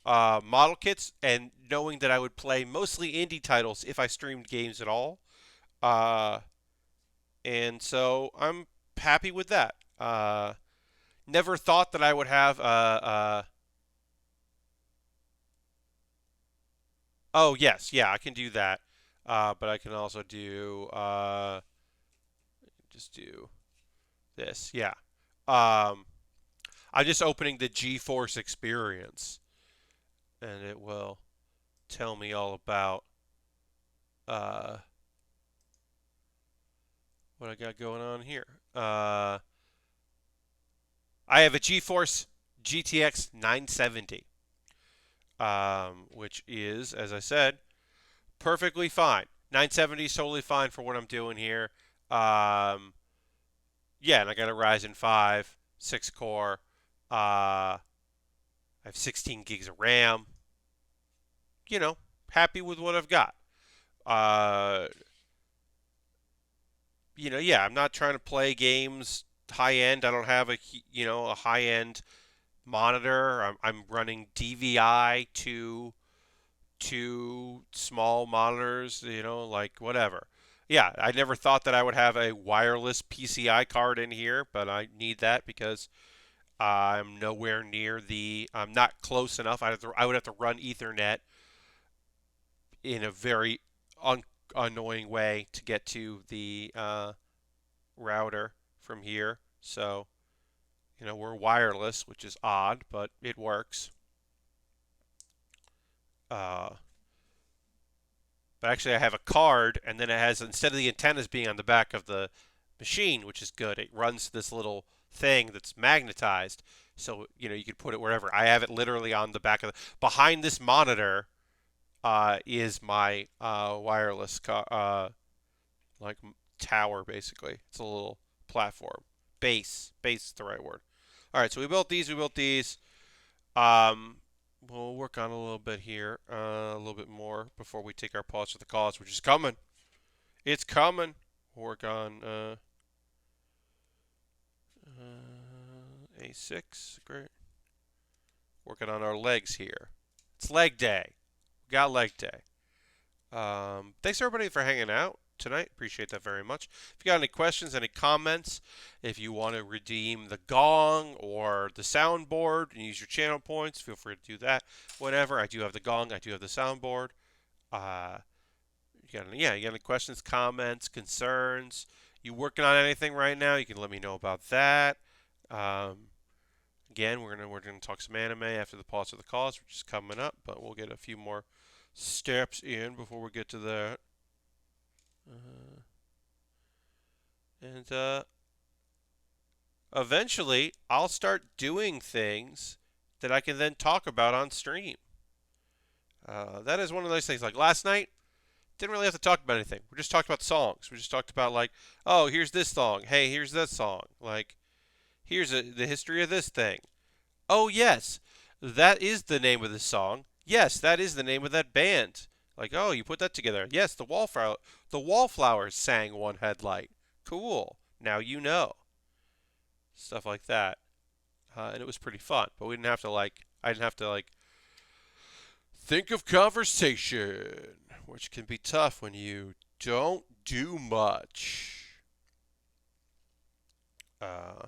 S1: model kits and knowing that I would play mostly indie titles if I streamed games at all. Uh, and so I'm happy with that. Never thought that I would have oh yes, yeah, I can do that. But I can also do just do this. Yeah. Um, I'm just opening the GeForce Experience, and it will tell me all about uh, what I got going on here. I have a GeForce GTX 970, which is, as I said, perfectly fine. 970 is totally fine for what I'm doing here. Um, yeah, and I got a Ryzen 5, 6 core. I have 16 gigs of RAM. Happy with what I've got. Uh, yeah, I'm not trying to play games high end. I don't have a high end monitor. I'm running DVI to small monitors, like whatever. yeah, I never thought that I would have a wireless PCI card in here, but I need that because I'm nowhere near I'm not close enough. I would have to run Ethernet in a very annoying way to get to the router from here. So, we're wireless, which is odd, but it works. Uh, but actually, I have a card, and then it has, instead of the antennas being on the back of the machine, which is good, it runs this little thing that's magnetized. So, you could put it wherever. I have it literally on the back of behind this monitor is my wireless like tower, basically. It's a little platform. Base is the right word. All right, so we built these. Um, we'll work on a little bit here, a little bit more before we take our pause for the cause, which is coming. It's coming. We'll work on A6. Great. Working on our legs here. It's leg day. We got leg day. Thanks everybody for hanging out tonight. Appreciate that very much. If you got any questions, any comments, if you want to redeem the gong or the soundboard and use your channel points, feel free to do that. Whatever. I do have the gong. I do have the soundboard. You got any questions, comments, concerns? You working on anything right now? You can let me know about that. Again, we're gonna talk some anime after the pause of the cause, which is coming up, but we'll get a few more steps in before we get to that. And eventually, I'll start doing things that I can then talk about on stream. That is one of those things. Like last night, didn't really have to talk about anything. We just talked about songs. We just talked about like, oh, here's this song. Hey, here's that song. Like, here's the history of this thing. Oh, yes, that is the name of the song. Yes, that is the name of that band. Like, oh, you put that together. Yes, the Wallflowers sang One Headlight. Cool. Now you know. Stuff like that. And it was pretty fun. But we didn't have to I didn't have to think of conversation, which can be tough when you don't do much. Let's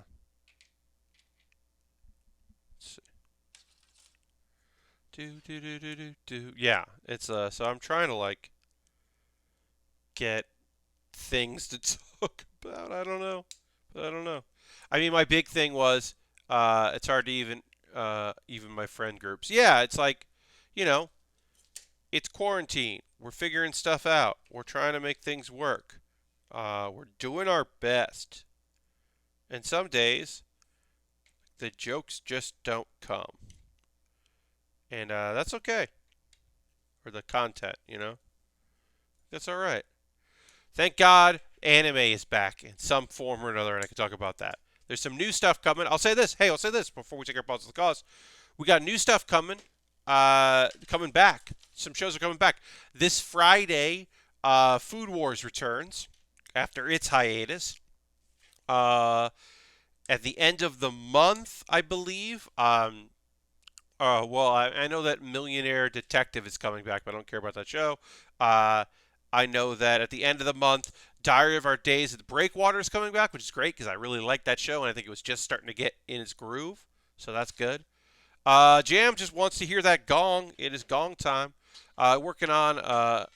S1: see. Yeah, it's so I'm trying to get things to talk about. I don't know. I mean, my big thing was it's hard to even my friend groups. Yeah, it's it's quarantine. We're figuring stuff out. We're trying to make things work. We're doing our best. And some days the jokes just don't come. And that's okay. Or the content, That's all right. Thank God anime is back in some form or another, and I can talk about that. There's some new stuff coming. I'll say this before we take our pause to the cause. We got new stuff coming back. Some shows are coming back. This Friday, Food Wars returns after its hiatus. At the end of the month, I believe. Well, I know that Millionaire Detective is coming back, but I don't care about that show. I know that at the end of the month, Diary of Our Days at the Breakwater is coming back, which is great because I really like that show, and I think it was just starting to get in its groove, so that's good. Jam just wants to hear that gong. It is gong time. Working on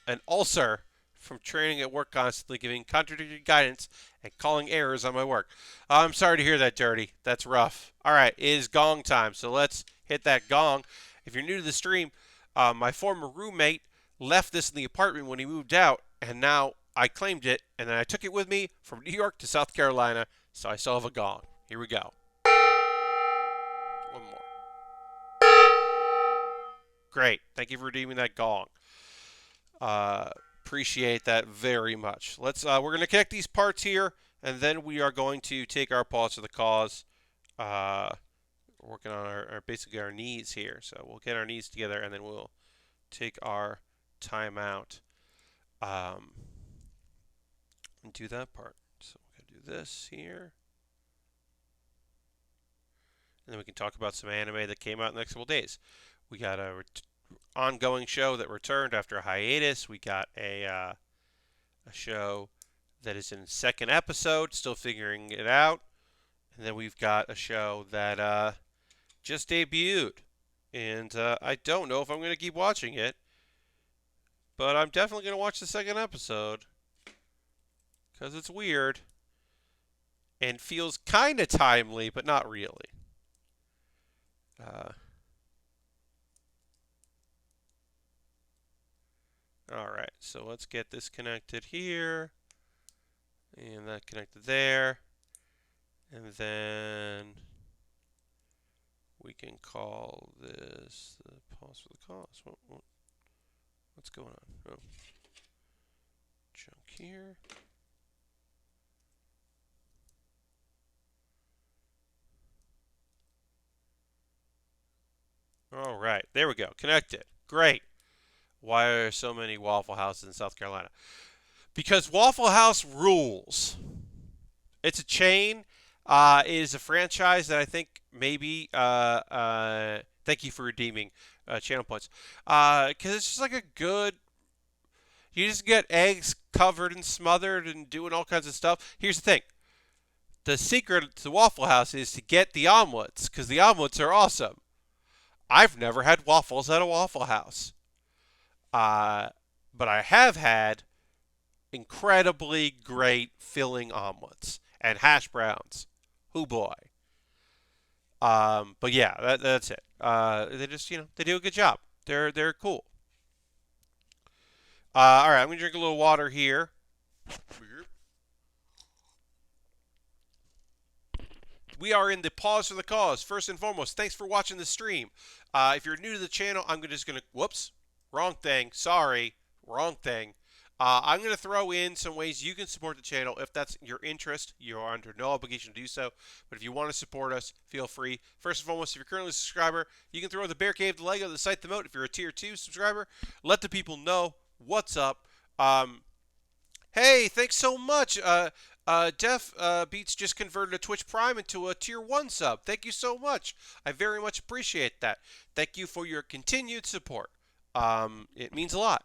S1: an ulcer from training at work constantly, giving contradictory guidance and calling errors on my work. I'm sorry to hear that, Dirty. That's rough. All right, it is gong time, so let's hit that gong. If you're new to the stream, my former roommate left this in the apartment when he moved out, and now I claimed it, and then I took it with me from New York to South Carolina, so I still have a gong. Here we go. One more. Great. Thank you for redeeming that gong. Appreciate that very much. We're going to connect these parts here, and then we are going to take our pause to the cause. Working on basically our knees here. So we'll get our knees together, and then we'll take our time out and do that part. So we're going to do this here. And then we can talk about some anime that came out in the next couple days. We got a ongoing show that returned after a hiatus. We got a show that is in second episode, still figuring it out. And then we've got a show that just debuted. And I don't know if I'm going to keep watching it, but I'm definitely going to watch the second episode because it's weird and feels kind of timely, but not really. All right, so let's get this connected here, and that connected there, and then we can call this the pause for the cause. What's going on? Oh, junk here. All right, there we go. Connected. Great. Why are there so many Waffle Houses in South Carolina? Because Waffle House rules. It's a chain. It is a franchise that I think maybe. Thank you for redeeming channel points. Because it's just like a good. You just get eggs covered and smothered and doing all kinds of stuff. Here's the thing. The secret to Waffle House is to get the omelets because the omelets are awesome. I've never had waffles at a Waffle House. But I have had incredibly great filling omelets and hash browns. Hoo boy. But yeah, that's it. They just they do a good job. They're cool. All right, I'm gonna drink a little water here. We are in the pause for the cause. First and foremost, thanks for watching the stream. If you're new to the channel, I'm just gonna whoops, wrong thing. Sorry, wrong thing. I'm going to throw in some ways you can support the channel. If that's your interest, you are under no obligation to do so. But if you want to support us, feel free. First and foremost, if you're currently a subscriber, you can throw the Bear Cave, the Lego, the Site, the Moat. If you're a Tier 2 subscriber, let the people know what's up. Hey, thanks so much. Def Beats just converted a Twitch Prime into a Tier 1 sub. Thank you so much. I very much appreciate that. Thank you for your continued support. It means a lot.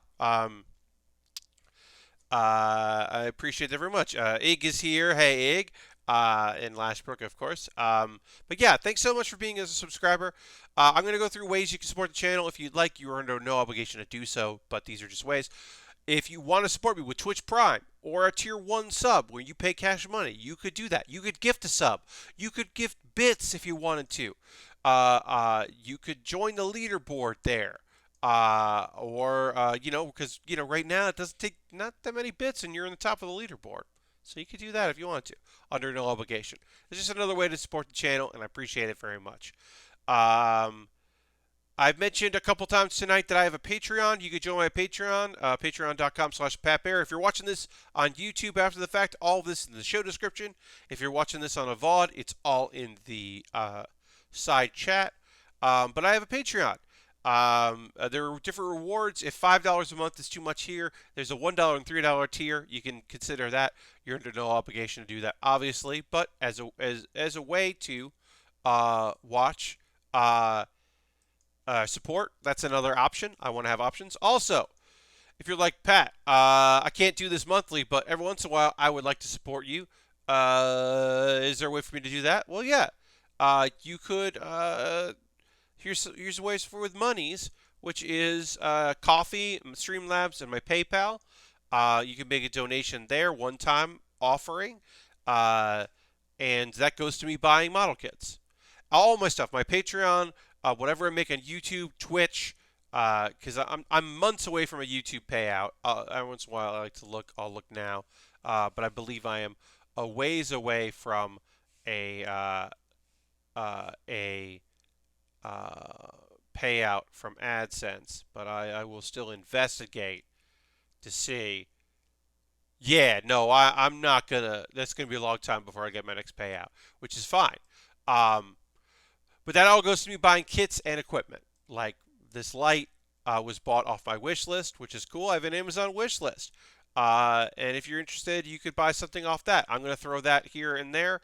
S1: I appreciate it very much. Ig is here. Hey, Ig. And Lashbrook, of course. But yeah, thanks so much for being a subscriber. I'm going to go through ways you can support the channel. If you'd like, you are under no obligation to do so, but these are just ways. If you want to support me with Twitch Prime or a Tier 1 sub where you pay cash money, you could do that. You could gift a sub. You could gift bits if you wanted to. You could join the leaderboard there. Because, right now it doesn't take not that many bits and you're in the top of the leaderboard. So you could do that if you want to, under no obligation. It's just another way to support the channel, and I appreciate it very much. I've mentioned a couple times tonight that I have a Patreon. You can join my Patreon, patreon.com/PatBear. If you're watching this on YouTube after the fact, all of this in the show description. If you're watching this on a VOD, it's all in the side chat. But I have a Patreon. There are different rewards. If $5 a month is too much here, there's a $1 and $3 tier. You can consider that. You're under no obligation to do that, obviously. But as a way to watch support, that's another option. I want to have options. Also, if you're like Pat, I can't do this monthly, but every once in a while I would like to support you. Is there a way for me to do that? Well, yeah. You could. Here's ways for with monies, which is coffee, Streamlabs, and my PayPal. You can make a donation there, one-time offering, and that goes to me buying model kits. All my stuff, my Patreon, whatever I make on YouTube, Twitch, because I'm months away from a YouTube payout. Every once in a while I like to look. I'll look now, but I believe I am a ways away from a payout from AdSense, but I will still investigate to see. Yeah, no, I'm not gonna. That's gonna be a long time before I get my next payout, which is fine. But that all goes to me buying kits and equipment. Like this light was bought off my wish list, which is cool. I have an Amazon wish list. And if you're interested, you could buy something off that. I'm going to throw that here and there.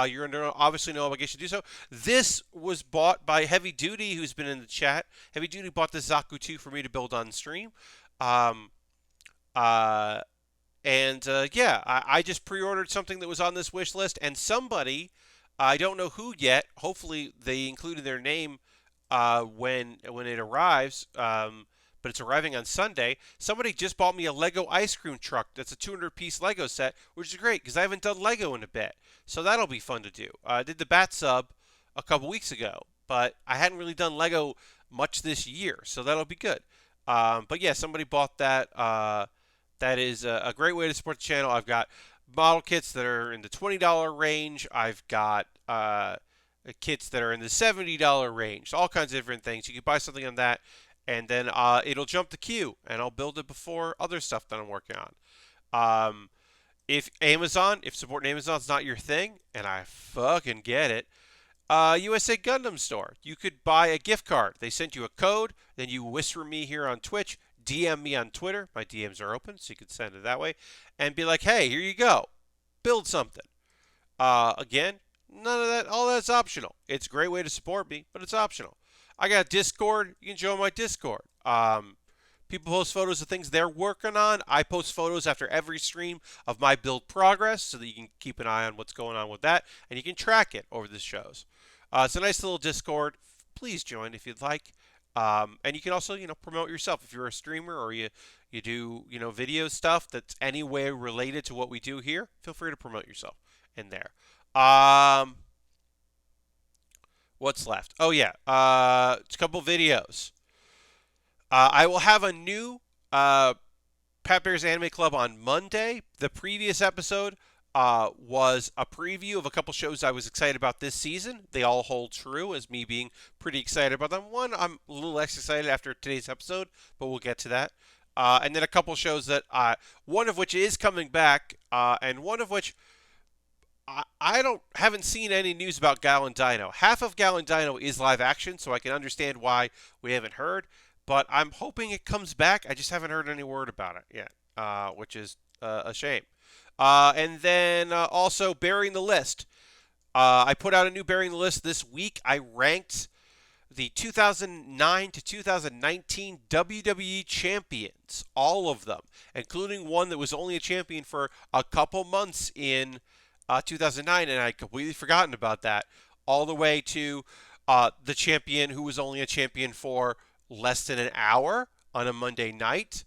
S1: You're under obviously no obligation to do so. This was bought by Heavy Duty, who's been in the chat. Heavy Duty bought the Zaku II for me to build on stream. And yeah, I just pre-ordered something that was on this wish list, and somebody, I don't know who yet. Hopefully, they included their name when it arrives. But it's arriving on Sunday. Somebody just bought me a Lego ice cream truck. That's a 200-piece Lego set, which is great because I haven't done Lego in a bit. So that'll be fun to do. I did the Bat Sub a couple weeks ago, but I hadn't really done Lego much this year, so that'll be good. But yeah, somebody bought that. That is a great way to support the channel. I've got model kits that are in the $20 range. I've got kits that are in the $70 range. All kinds of different things. You can buy something on that, and then it'll jump the queue, and I'll build it before other stuff that I'm working on. If supporting Amazon's not your thing, and I fucking get it, USA Gundam Store. You could buy a gift card. They sent you a code, then you whisper me here on Twitch, DM me on Twitter. My DMs are open, so you can send it that way, and be like, hey, here you go. Build something. Again, none of that, all that's optional. It's a great way to support me, but it's optional. I got Discord. You can join my Discord. People post photos of things they're working on. I post photos after every stream of my build progress so that you can keep an eye on what's going on with that, and you can track it over the shows. It's a nice little Discord. Please join if you'd like. And you can also, promote yourself if you're a streamer or you do, video stuff that's any way related to what we do here. Feel free to promote yourself in there. What's left? Oh yeah, it's a couple videos. I will have a new Pat Bear's Anime Club on Monday. The previous episode was a preview of a couple shows I was excited about this season. They all hold true as me being pretty excited about them. One, I'm a little less excited after today's episode, but we'll get to that. And then a couple shows that, one of which is coming back, and one of which I haven't seen any news about Gal Dino. Half of Gal Dino is live action, so I can understand why we haven't heard. But I'm hoping it comes back. I just haven't heard any word about it yet, which is a shame. And then also Baering the List. I put out a new Baering the List this week. I ranked the 2009 to 2019 WWE champions, all of them, including one that was only a champion for a couple months in 2009, and I'd completely forgotten about that, all the way to the champion who was only a champion for less than an hour on a Monday night,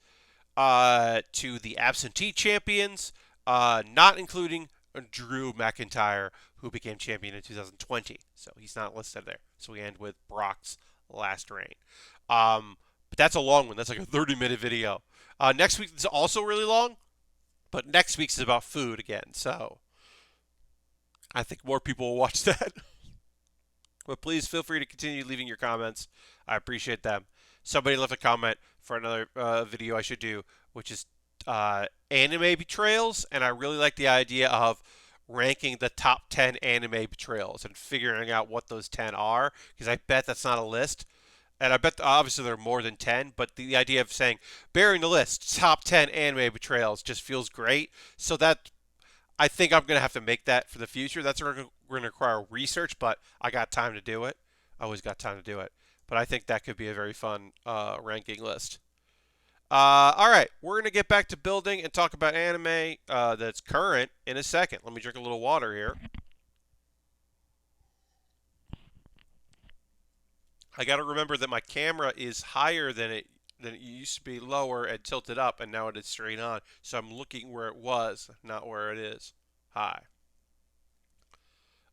S1: to the absentee champions, not including Drew McIntyre, who became champion in 2020. So he's not listed there. So we end with Brock's last reign. But that's a long one. That's like a 30-minute video. Next week is also really long, but next week's is about food again. So I think more people will watch that. But please feel free to continue leaving your comments. I appreciate them. Somebody left a comment for another video I should do, which is anime betrayals, and I really like the idea of ranking the top 10 anime betrayals and figuring out what those 10 are, because I bet that's not a list. And I bet obviously there are more than 10, but the idea of saying Baering the List, top 10 anime betrayals just feels great. So that I think I'm going to have to make that for the future. That's going to require research, but I got time to do it. I always got time to do it. But I think that could be a very fun ranking list. All right, we're going to get back to building and talk about anime that's current in a second. Let me drink a little water here. I got to remember that my camera is higher than it used to be, lower and tilted up, and now it is straight on. So I'm looking where it was, not where it is. High.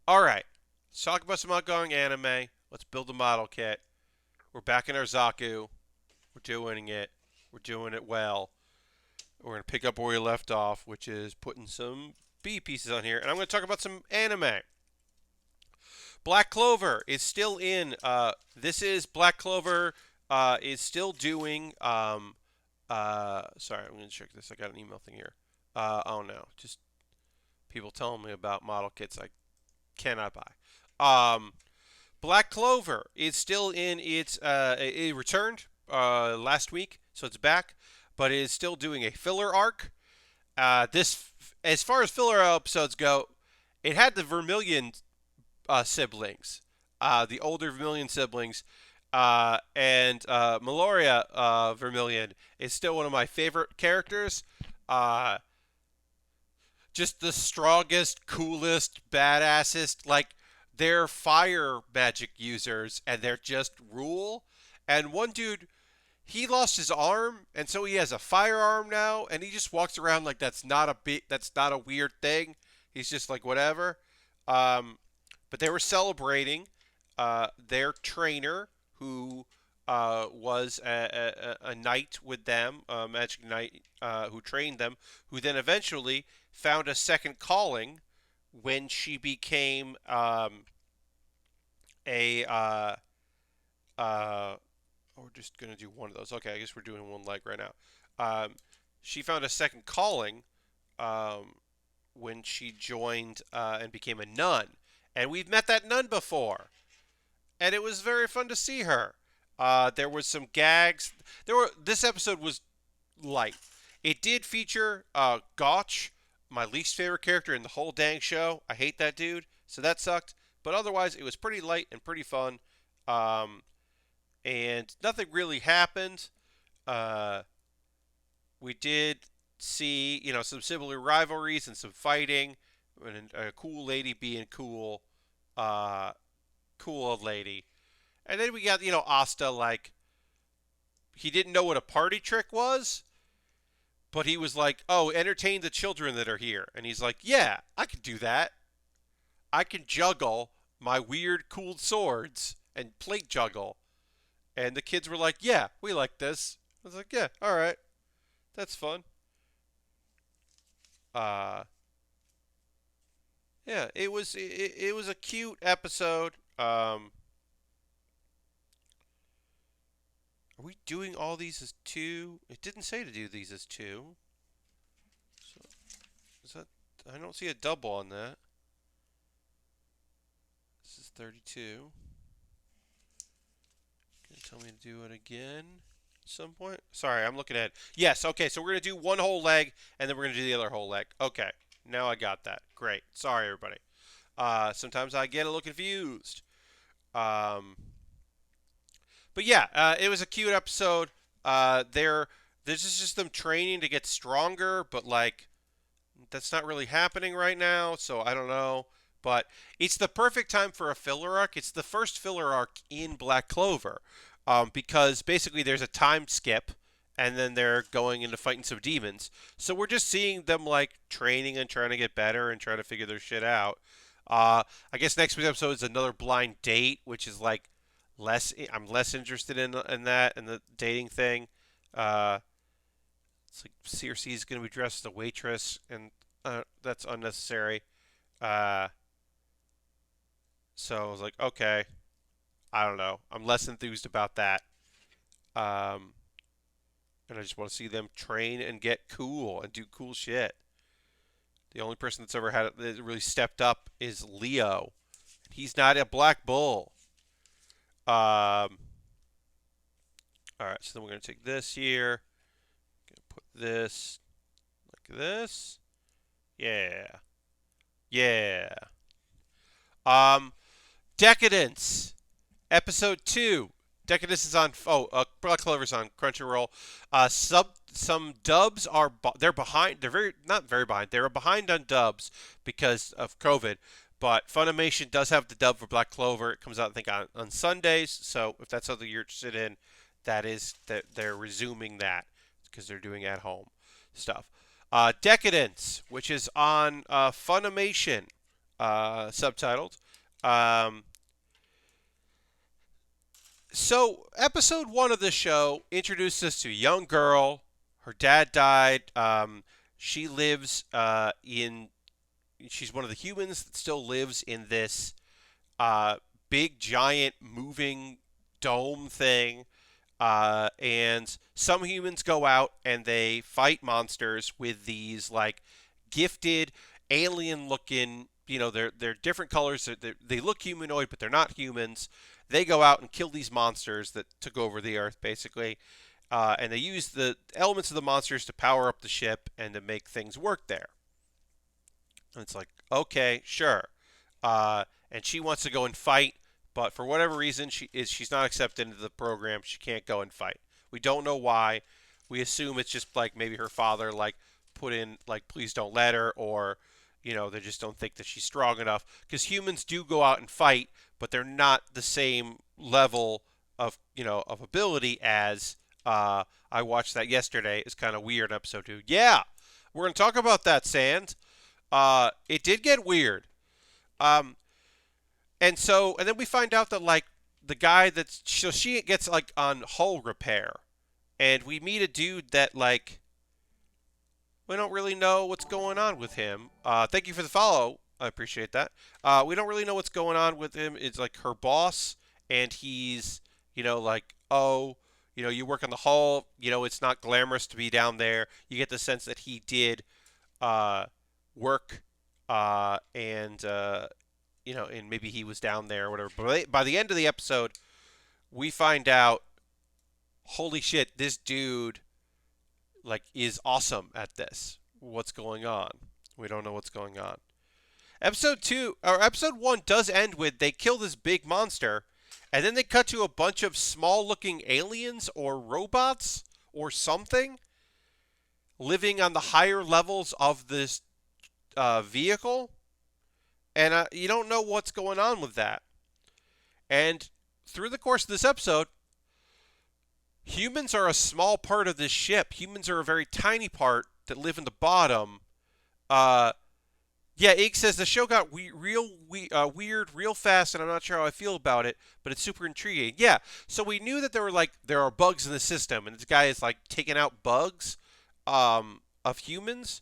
S1: All right, let's talk about some outgoing anime. Let's build a model kit. We're back in our Zaku. We're doing it. We're doing it well. We're going to pick up where we left off, which is putting some B pieces on here. And I'm going to talk about some anime. Black Clover is still in. This is Black Clover is still doing. Sorry, I'm going to check this. I got an email thing here. Oh no, just people telling me about model kits I cannot buy. Black Clover is still in its. It returned last week, so it's back, but it is still doing a filler arc. This, as far as filler episodes go, it had the Vermilion siblings, the older Vermilion siblings, and Meloria Vermilion is still one of my favorite characters. just the strongest, coolest, badassest. Like, they're fire magic users, and they're just rule. And one dude, he lost his arm, and so he has a firearm now, and he just walks around like that's not a weird thing. He's just like whatever. Um, but they were celebrating their trainer, who was a knight with them, a magic knight, who trained them, who then eventually found a second calling when she became a uh, oh, we're just gonna do one of those. Okay, I guess we're doing one leg right now. She found a second calling um, when she joined and became a nun, and we've met that nun before, and it was very fun to see her. There was some gags. This episode was light. It did feature Gotch, my least favorite character in the whole dang show. I hate that dude, so that sucked. But otherwise, it was pretty light and pretty fun. Um, and nothing really happened. Uh, we did see, some sibling rivalries and some fighting, and a cool lady being cool, uh, cool old lady. And then we got, Asta, like, he didn't know what a party trick was, but he was like, oh, entertain the children that are here. And he's like, yeah, I can do that. I can juggle my weird, cool swords and plate juggle. And the kids were like, yeah, we like this. I was like, yeah, all right. That's fun. Uh, yeah, it was a cute episode. Are we doing all these as two? It didn't say to do these as two. So, is that? I don't see a double on that. This is 32. Gonna tell me to do it again at some point. Sorry, I'm looking at. Yes, okay. So we're gonna do one whole leg, and then we're gonna do the other whole leg. Okay, now I got that. Great. Sorry, everybody. Sometimes I get a little confused. But yeah, it was a cute episode. This is just them training to get stronger, but like that's not really happening right now, so I don't know. But it's the perfect time for a filler arc. It's the first filler arc in Black Clover, because basically there's a time skip, and then they're going into fighting some demons. So we're just seeing them like training and trying to get better and trying to figure their shit out. I guess next week's episode is another blind date, which is like I'm less interested in that and the dating thing. Uh, it's like Circe is going to be dressed as a waitress, and that's unnecessary. Uh, so I was like, okay, I don't know. I'm less enthused about that. Um, and I just want to see them train and get cool and do cool shit. The only person that's ever had it that really stepped up is Leo. He's not a black bull. All right, so then we're going to take this here. Going to put this like this. Yeah. Yeah. Um, Decadence, episode 2. Decadence is on. Black Clover's on Crunchyroll. Some dubs are they're behind. They're not very behind. They were behind on dubs because of COVID. But Funimation does have the dub for Black Clover. It comes out I think on Sundays. So if that's something you're interested in, that they're resuming that because they're doing at home stuff. Decadence, which is on Funimation, subtitled. Um, so episode 1 of this show introduced us to a young girl. Her dad died. She lives in. She's one of the humans that still lives in this big, giant, moving dome thing. And some humans go out and they fight monsters with these like gifted alien-looking. They're different colors. They look humanoid, but they're not humans. They go out and kill these monsters that took over the Earth, basically. And they use the elements of the monsters to power up the ship and to make things work there. And it's like, okay, sure. And she wants to go and fight, but for whatever reason, she's not accepted into the program. She can't go and fight. We don't know why. We assume it's just like maybe her father like put in like please don't let her, or they just don't think that she's strong enough, because humans do go out and fight, but they're not the same level of ability as I watched that yesterday. It's kind of weird, episode 2. Yeah, we're going to talk about that, Sand. It did get weird. Um, and then we find out that like the guy she gets like on hull repair, and we meet a dude that like we don't really know what's going on with him. Thank you for the follow. I appreciate that. We don't really know what's going on with him. It's like her boss, and he's, like, oh, you work on the hull. It's not glamorous to be down there. You get the sense that he did work, and maybe he was down there or whatever. But by the end of the episode, we find out, holy shit, this dude like is awesome at this. What's going on? We don't know what's going on. Episode 1 does end with they kill this big monster, and then they cut to a bunch of small-looking aliens or robots or something living on the higher levels of this vehicle, and you don't know what's going on with that. And through the course of this episode, humans are a small part of this ship. Humans are a very tiny part that live in the bottom. Yeah, Ig says the show got weird real fast, and I'm not sure how I feel about it, but it's super intriguing. Yeah, so we knew that there are bugs in the system, and this guy is like taking out bugs of humans,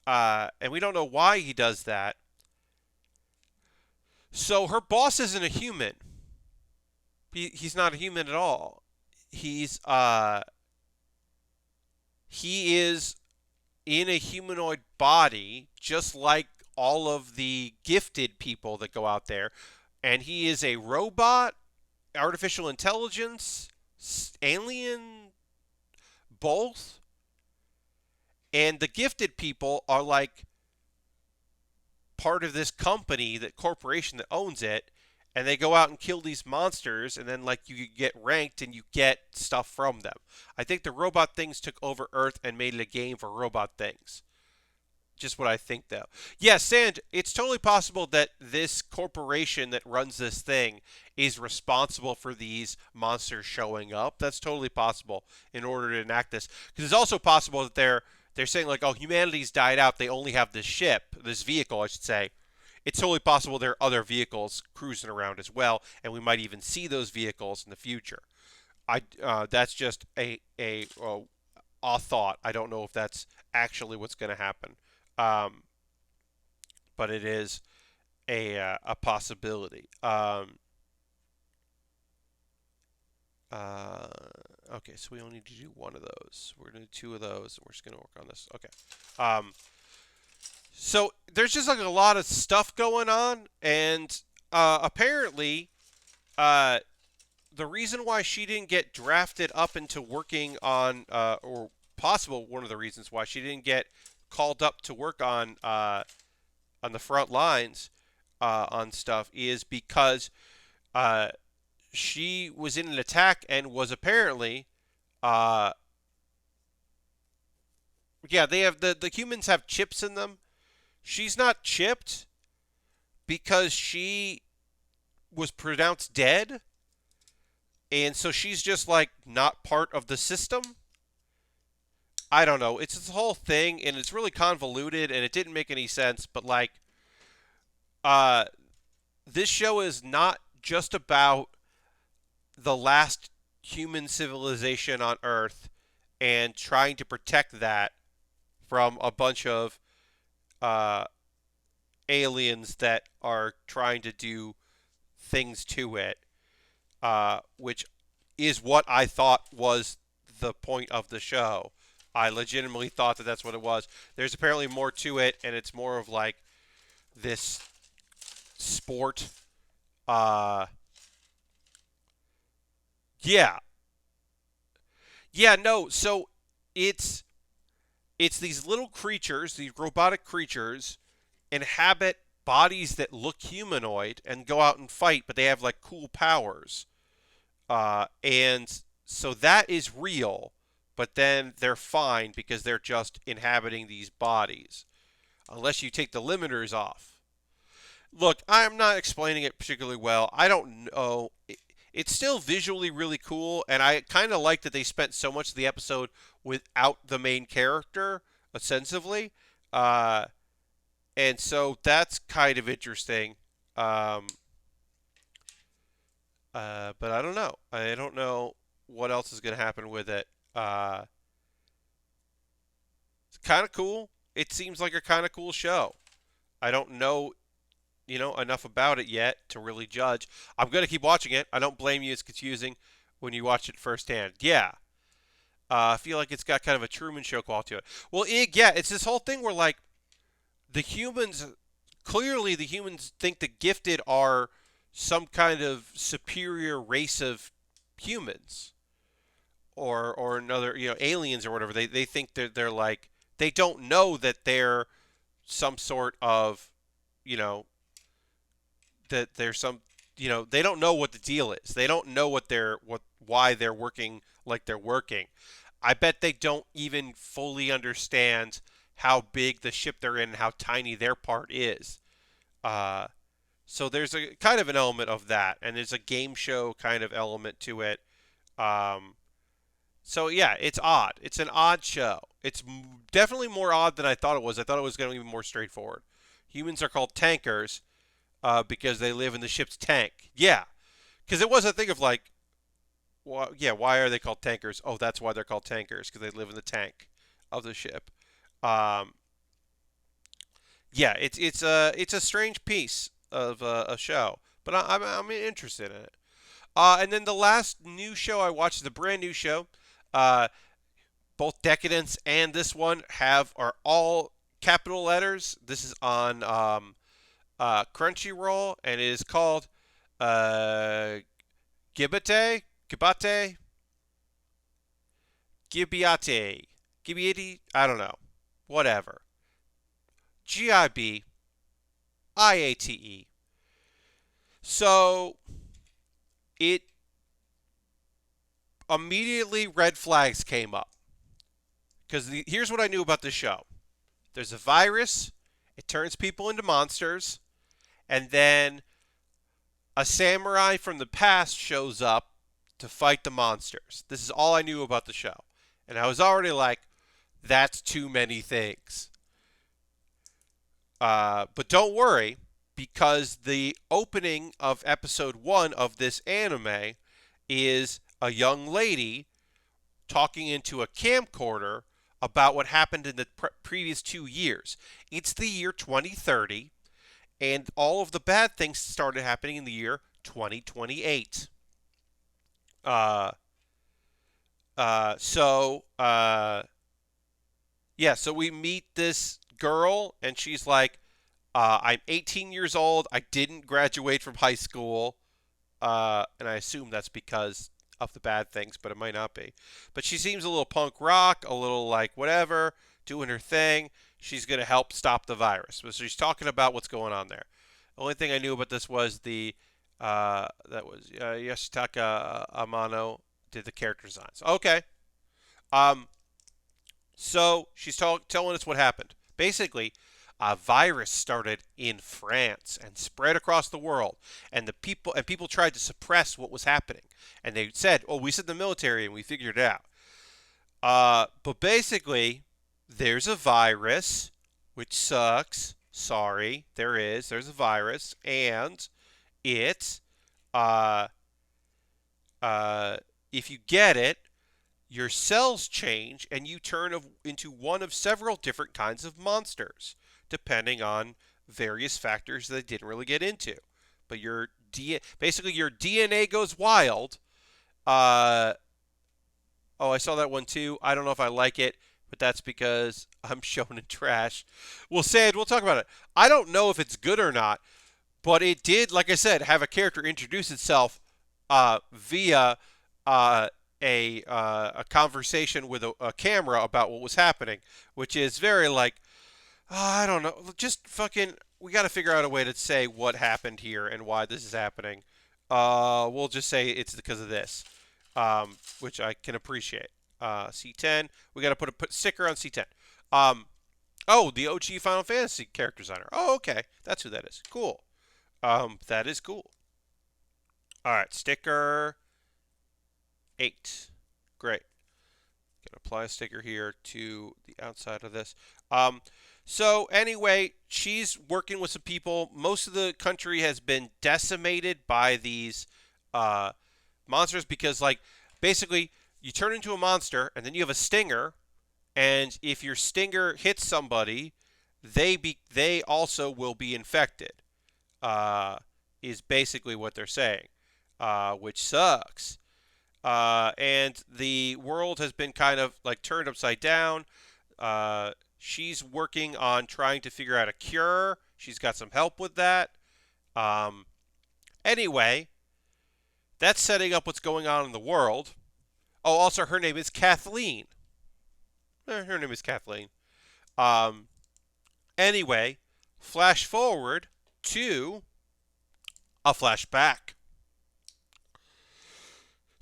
S1: and we don't know why he does that. So her boss isn't a human. He's not a human at all. He is in a humanoid body, just like all of the gifted people that go out there, and he is a robot, artificial intelligence, alien, both. And the gifted people are like part of this corporation that owns it, and they go out and kill these monsters, and then like you get ranked and you get stuff from them. I think the robot things took over Earth and made it a game for robot things. Just what I think, though. Yeah, Sand, it's totally possible that this corporation that runs this thing is responsible for these monsters showing up. That's totally possible in order to enact this. Because it's also possible that they're saying, like, oh, humanity's died out. They only have this vehicle, I should say. It's totally possible there are other vehicles cruising around as well, and we might even see those vehicles in the future. That's just a thought. I don't know if that's actually what's going to happen. But it is a possibility. Okay, so we only need to do one of those. We're going to do two of those, and we're just going to work on this. Okay. So there's just like a lot of stuff going on, and apparently, the reason why she didn't get drafted up into working on, or possible one of the reasons why she didn't get called up to work on the front lines on stuff, is because she was in an attack and was apparently they have the humans have chips in them. She's not chipped because she was pronounced dead, and so she's just like not part of the system. I don't know. It's this whole thing, and it's really convoluted, and it didn't make any sense. But like, this show is not just about the last human civilization on Earth and trying to protect that from a bunch of aliens that are trying to do things to it, which is what I thought was the point of the show. I legitimately thought that that's what it was. There's apparently more to it, and it's more of like this sport. Yeah. Yeah, no, so it's these little creatures, these robotic creatures, inhabit bodies that look humanoid and go out and fight, but they have like cool powers. And so that is real. but then they're fine because they're just inhabiting these bodies, unless you take the limiters off. Look, I'm not explaining it particularly well. I don't know. It's still visually really cool, and I kind of like that they spent so much of the episode without the main character, ostensibly. Uh, and so that's kind of interesting. Um, but I don't know. I don't know what else is going to happen with it. Uh, it's kind of cool. It seems like a kind of cool show. I don't know, enough about it yet to really judge. I'm going to keep watching it. I don't blame you. It's confusing when you watch it firsthand. Yeah. I feel like it's got kind of a Truman Show quality to it. Well, yeah, it's this whole thing where, like, the humans, clearly the humans think the gifted are some kind of superior race of humans or another, aliens or whatever. They think they're like, they don't know that they're some sort of, you know, that there's some, they don't know what the deal is. They don't know why they're working like they're working. I bet they don't even fully understand how big the ship they're in and how tiny their part is. Uh, so there's a kind of an element of that, and there's a game show kind of element to it. Um, so yeah, it's odd. It's an odd show. It's definitely more odd than I thought it was. I thought it was going to be more straightforward. Humans are called tankers because they live in the ship's tank. Yeah, because it was a thing of like, well, yeah, why are they called tankers? Oh, that's why they're called tankers, because they live in the tank of the ship. Um, yeah, it's a strange piece of a show, but I'm interested in it. And then the last new show I watched is a brand new show. Uh, both Decadence and this one are all capital letters. This is on Crunchyroll, and it is called uh, GIBIATE, GIBIATE. I don't know, whatever. GIBIATE. So it immediately red flags came up because here's what I knew about the show. There's a virus. It turns people into monsters, and then a samurai from the past shows up to fight the monsters. This is all I knew about the show. And I was already like, that's too many things. But don't worry, because the opening of episode 1 of this anime is a young lady talking into a camcorder about what happened in the previous 2 years. It's the year 2030, and all of the bad things started happening in the year 2028. Uh, so, yeah, so we meet this girl, and she's like, I'm 18 years old. I didn't graduate from high school. And I assume that's because of the bad things, but it might not be. But she seems a little punk rock, a little like whatever, doing her thing. She's going to help stop the virus. So she's talking about what's going on there. The only thing I knew about this was Yoshitaka Amano did the character designs. Okay. Um, so she's telling us what happened. Basically, a virus started in France and spread across the world, and people tried to suppress what was happening. And they said, "Oh, we sent the military and we figured it out." But basically, there's a virus, which sucks. Sorry, there's a virus, and it, uh, if you get it, your cells change and you turn into one of several different kinds of monsters, depending on various factors that I didn't really get into. But basically your DNA goes wild. Oh, I saw that one too. I don't know if I like it, but that's because I'm shonen trash. We'll talk about it. I don't know if it's good or not, but it did, like I said, have a character introduce itself via a conversation with a camera about what was happening, which is very like, I don't know, just fucking, we got to figure out a way to say what happened here and why this is happening. We'll just say it's because of this, which I can appreciate. C10. We got to put a sticker on C10. Oh, the OG Final Fantasy character designer. Oh, okay. That's who that is. Cool. That is cool. All right, sticker 8. Great. Gonna apply a sticker here to the outside of this. So anyway, she's working with some people. Most of the country has been decimated by these monsters because, like, basically you turn into a monster and then you have a stinger, and if your stinger hits somebody, they also will be infected. Is basically what they're saying, which sucks. And the world has been kind of like turned upside down. She's working on trying to figure out a cure. She's got some help with that. Um, anyway, that's setting up what's going on in the world. Oh, also, her name is Kathleen. Her name is Kathleen. Um, anyway, flash forward to a flashback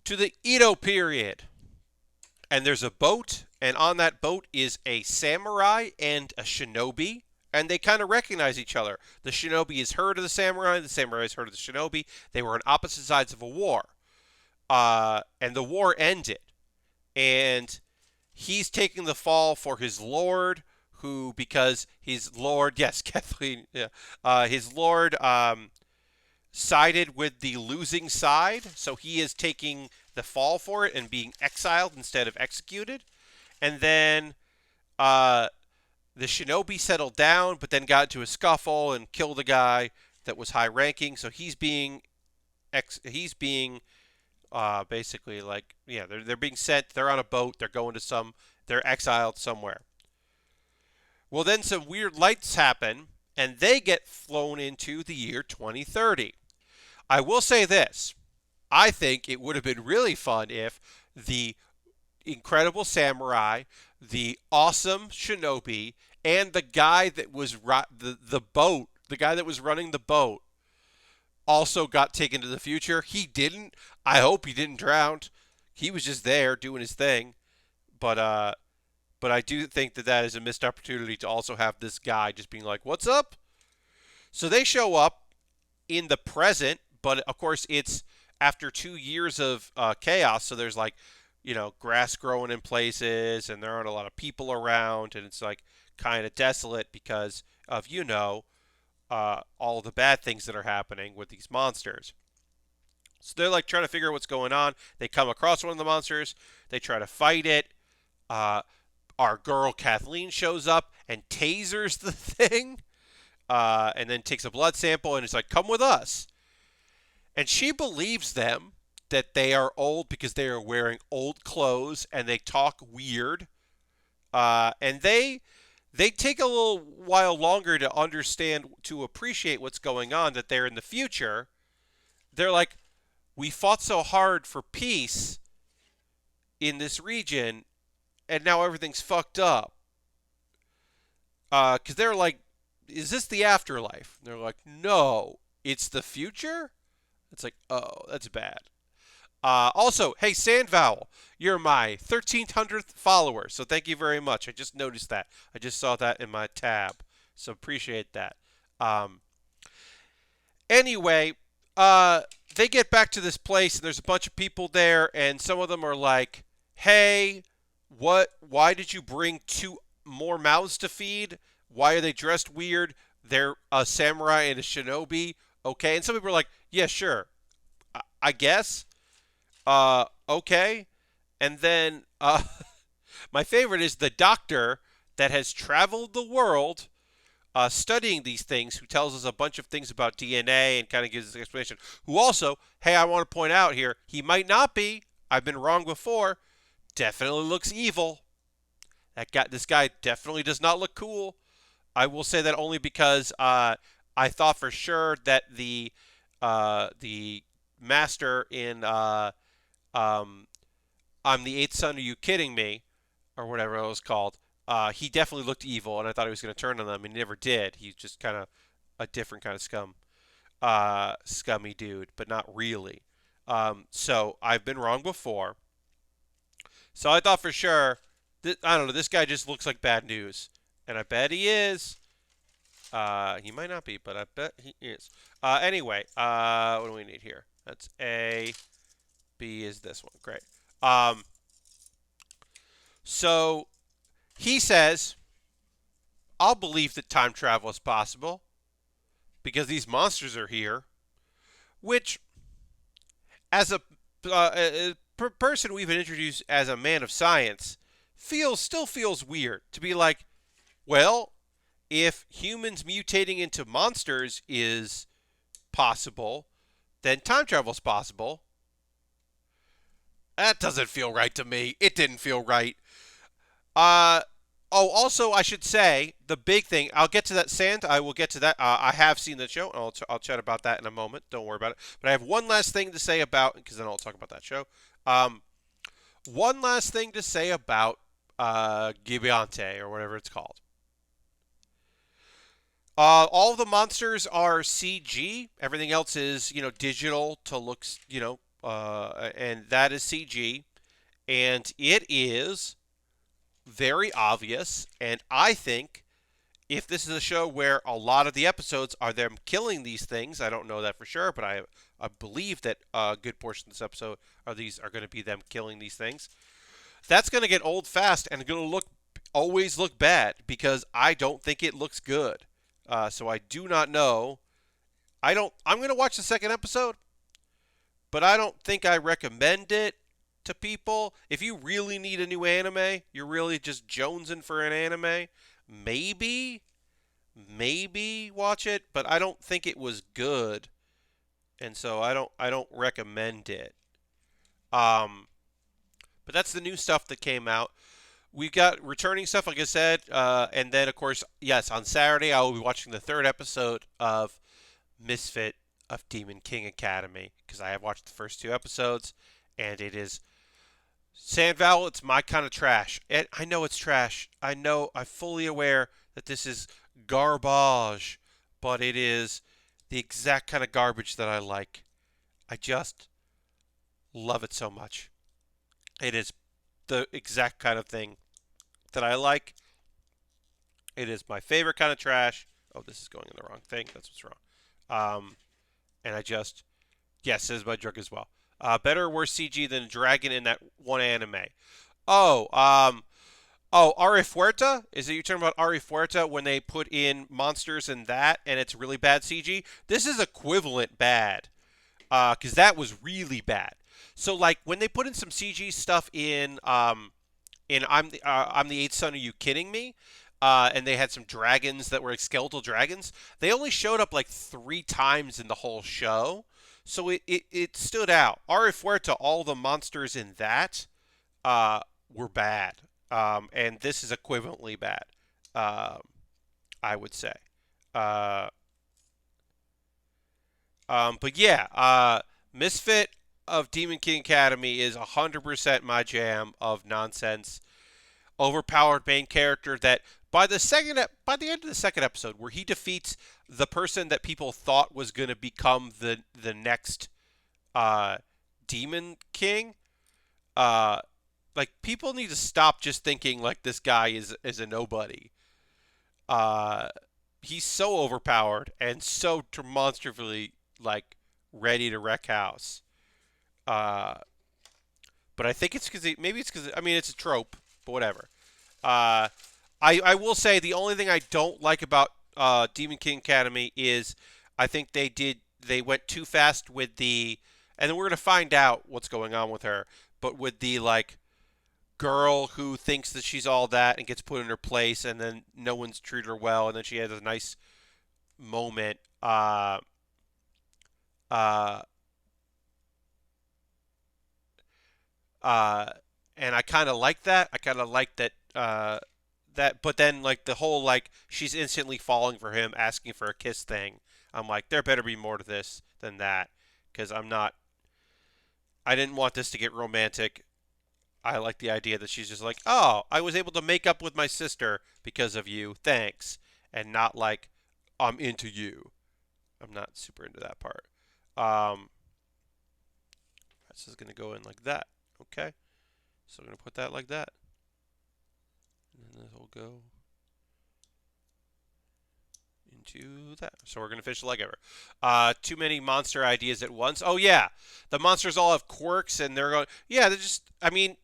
S1: to the Edo period. And there's a boat, and on that boat is a samurai and a shinobi, and they kind of recognize each other. The shinobi has heard of the samurai has heard of the shinobi. They were on opposite sides of a war. And the war ended. And he's taking the fall for his lord, who, because his lord, yes, Kathleen, yeah, his lord sided with the losing side, so he is taking the fall for it and being exiled instead of executed. And then the shinobi settled down, but then got into a scuffle and killed a guy that was high ranking. So he's being basically, like, yeah, they're being sent. They're on a boat. They're going to they're exiled somewhere. Well, then some weird lights happen, and they get flown into the year 2030. I will say this. I think it would have been really fun if the incredible samurai, the awesome shinobi, and the guy that was the guy that was running the boat also got taken to the future. He didn't. I hope he didn't drown. He was just there doing his thing. But I do think that is a missed opportunity to also have this guy just being like, "What's up?" So they show up in the present, but of course it's after 2 years of chaos. So there's, like, grass growing in places, and there aren't a lot of people around, and it's like kind of desolate because of all the bad things that are happening with these monsters. So they're like trying to figure out what's going on. They come across one of the monsters. They try to fight it. Our girl Kathleen shows up and tasers the thing, and then takes a blood sample and is like, "Come with us." And she believes them that they are old because they are wearing old clothes and they talk weird. And they take a little while longer to understand, to appreciate what's going on, that they're in the future. They're like, "We fought so hard for peace in this region, and now everything's fucked up." Because they're like, "Is this the afterlife?" And they're like, "No, it's the future." It's like, oh, that's bad. Also, hey, Sandvowel, you're my 1,300th follower, so thank you very much. I just noticed that. I just saw that in my tab, so appreciate that. Anyway, they get back to this place, and there's a bunch of people there, and some of them are like, "Hey, why did you bring 2 more mouths to feed? Why are they dressed weird? They're a samurai and a shinobi." Okay, and some people are like, "Yeah, sure, I guess. Okay." And then my favorite is the doctor that has traveled the world studying these things, who tells us a bunch of things about DNA and kind of gives us an explanation. Who also, hey, I want to point out here, he might not be. I've been wrong before. Definitely looks evil. This guy definitely does not look cool. I will say that only because I thought for sure that the master in I'm the eighth son. Are you kidding me? Or whatever it was called. He definitely looked evil, and I thought he was going to turn on them, and he never did. He's just kind of a different kind of scummy dude, but not really. So I've been wrong before. So I thought for sure, I don't know, this guy just looks like bad news. And I bet he is. He might not be, but I bet he is. Anyway, what do we need here? That's A. B is this one. Great. Um, so he says, I'll believe that time travel is possible because these monsters are here, which, as a person we've been introduced as a man of science, still feels weird to be like, well, if humans mutating into monsters is possible, then time travel is possible. That doesn't feel right to me. It didn't feel right. Uh, also, I should say the big thing. I'll get to that. Sand. I will get to that. I have seen the show. I'll chat about that in a moment. Don't worry about it. But I have one last thing to say about, because then I'll talk about that show. Um, One last thing to say about GIBIATE or whatever it's called. All of the monsters are CG. Everything else is, digital to looks, and that is CG. And it is very obvious. And I think if this is a show where a lot of the episodes are them killing these things, I don't know that for sure, but I believe that a good portion of this episode are going to be them killing these things. That's going to get old fast and going to always look bad because I don't think it looks good. So I do not know. I'm going to watch the second episode, but I don't think I recommend it to people. If you really need a new anime, you're really just jonesing for an anime, maybe watch it, but I don't think it was good, and so I don't recommend it. Um, but that's the new stuff that came out. We've got returning stuff, like I said, and then of course, yes, on Saturday I will be watching the third episode of Misfit of Demon King Academy because I have watched the first two episodes, and it is Sandval. It's my kind of trash. I know it's trash. I know. I'm fully aware that this is garbage, but it is the exact kind of garbage that I like. I just love it so much. It is the exact kind of thing that I like. It is my favorite kind of trash. Oh, this is going in the wrong thing. That's what's wrong. And I just, yes, this is my drug as well. Better or worse CG than Dragon in that one anime. Oh, Ari Fuerta? Is it you talking about Ari Fuerta when they put in monsters in that and it's really bad CG? This is equivalent bad. Because that was really bad. So like when they put in some CG stuff in I'm the eighth son. Are you kidding me? And they had some dragons that were like skeletal dragons. They only showed up like 3 times in the whole show, so it stood out. Ari Fuerta, all the monsters in that were bad, and this is equivalently bad. Um, I would say. Uh, but yeah, Misfit of Demon King Academy is 100% my jam of nonsense. Overpowered main character that by the end of the second episode, where he defeats the person that people thought was going to become the next uh, Demon King, uh, like people need to stop just thinking like this guy is a nobody. Uh, he's so overpowered and so demonstrably like ready to wreck house. Uh, but I think it's because maybe it's because I mean it's a trope, but whatever. Uh, I will say the only thing I don't like about Demon King Academy is I think they went too fast with and then we're gonna find out what's going on with her, but with the like girl who thinks that she's all that and gets put in her place, and then no one's treated her well, and then she has a nice moment. Uh, uh, and I kind of like that. I kind of like that. But then like the whole like she's instantly falling for him, asking for a kiss thing. I'm like, there better be more to this than that, because I'm not. I didn't want this to get romantic. I like the idea that she's just like, oh, I was able to make up with my sister because of you, thanks, and not like I'm into you. I'm not super into that part. This is gonna go in like that. Okay. So I'm going to put that like that. And then this will go into that. So we're going to finish the leg ever. Too many monster ideas at once. Oh, yeah. The monsters all have quirks, and they're going, yeah, they're just, I mean,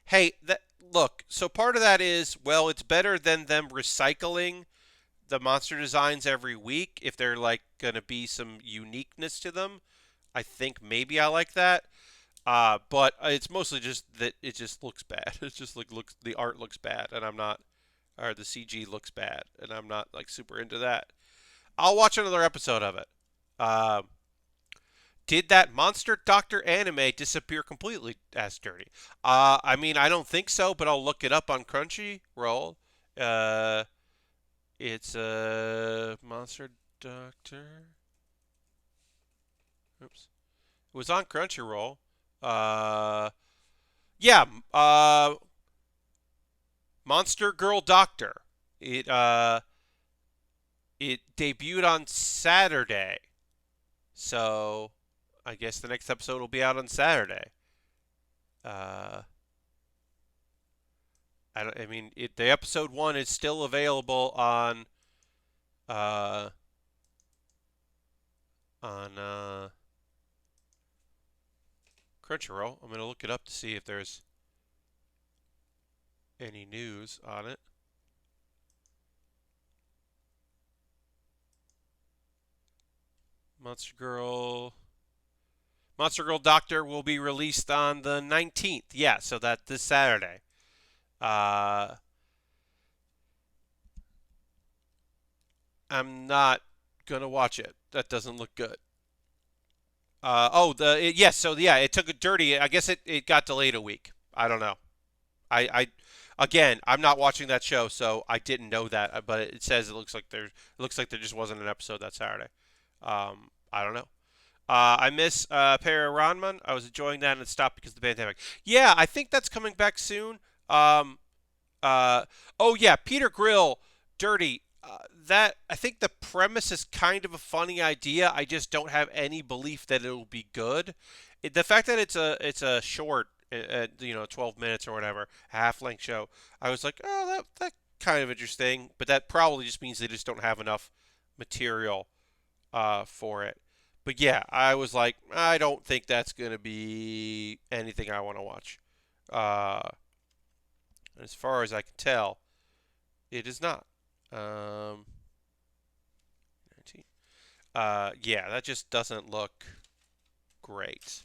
S1: hey, look, so part of that is, well, it's better than them recycling the monster designs every week if they're, like, going to be some uniqueness to them. I think maybe I like that. But it's mostly just that it just looks bad. It's just like the art looks bad, and I'm not, or the CG looks bad, and I'm not like super into that. I'll watch another episode of it. Uh, did that Monster Doctor anime disappear completely? Asked Dirty. I mean, I don't think so, but I'll look it up on Crunchyroll. Uh, it's Monster Doctor. Oops. It was on Crunchyroll. Uh, yeah. Monster Girl Doctor. It debuted on Saturday, so I guess the next episode will be out on Saturday. Uh, I mean, the episode 1 is still available uh, on Crunchyroll. I'm gonna look it up to see if there's any news on it. Monster Girl. Monster Girl Doctor will be released on the 19th. Yeah, so that this Saturday. Uh, I'm not gonna watch it. That doesn't look good. Yes. So yeah, it took a dirty. I guess it got delayed a week. I don't know. I again, I'm not watching that show, so I didn't know that. But it says it looks like there just wasn't an episode that Saturday. I don't know. I miss Pararanman. I was enjoying that and it stopped because of the pandemic. Yeah, I think that's coming back soon. Um, uh, oh yeah, Peter Grill, Dirty. That I think the premise is kind of a funny idea. I just don't have any belief that it'll be good. The fact that it's a short, 12 minutes or whatever, half length show. I was like, oh, that kind of interesting, but that probably just means they just don't have enough material for it. But yeah, I was like, I don't think that's gonna be anything I want to watch. Uh, as far as I can tell, it is not. Um, 19. Yeah, that just doesn't look great.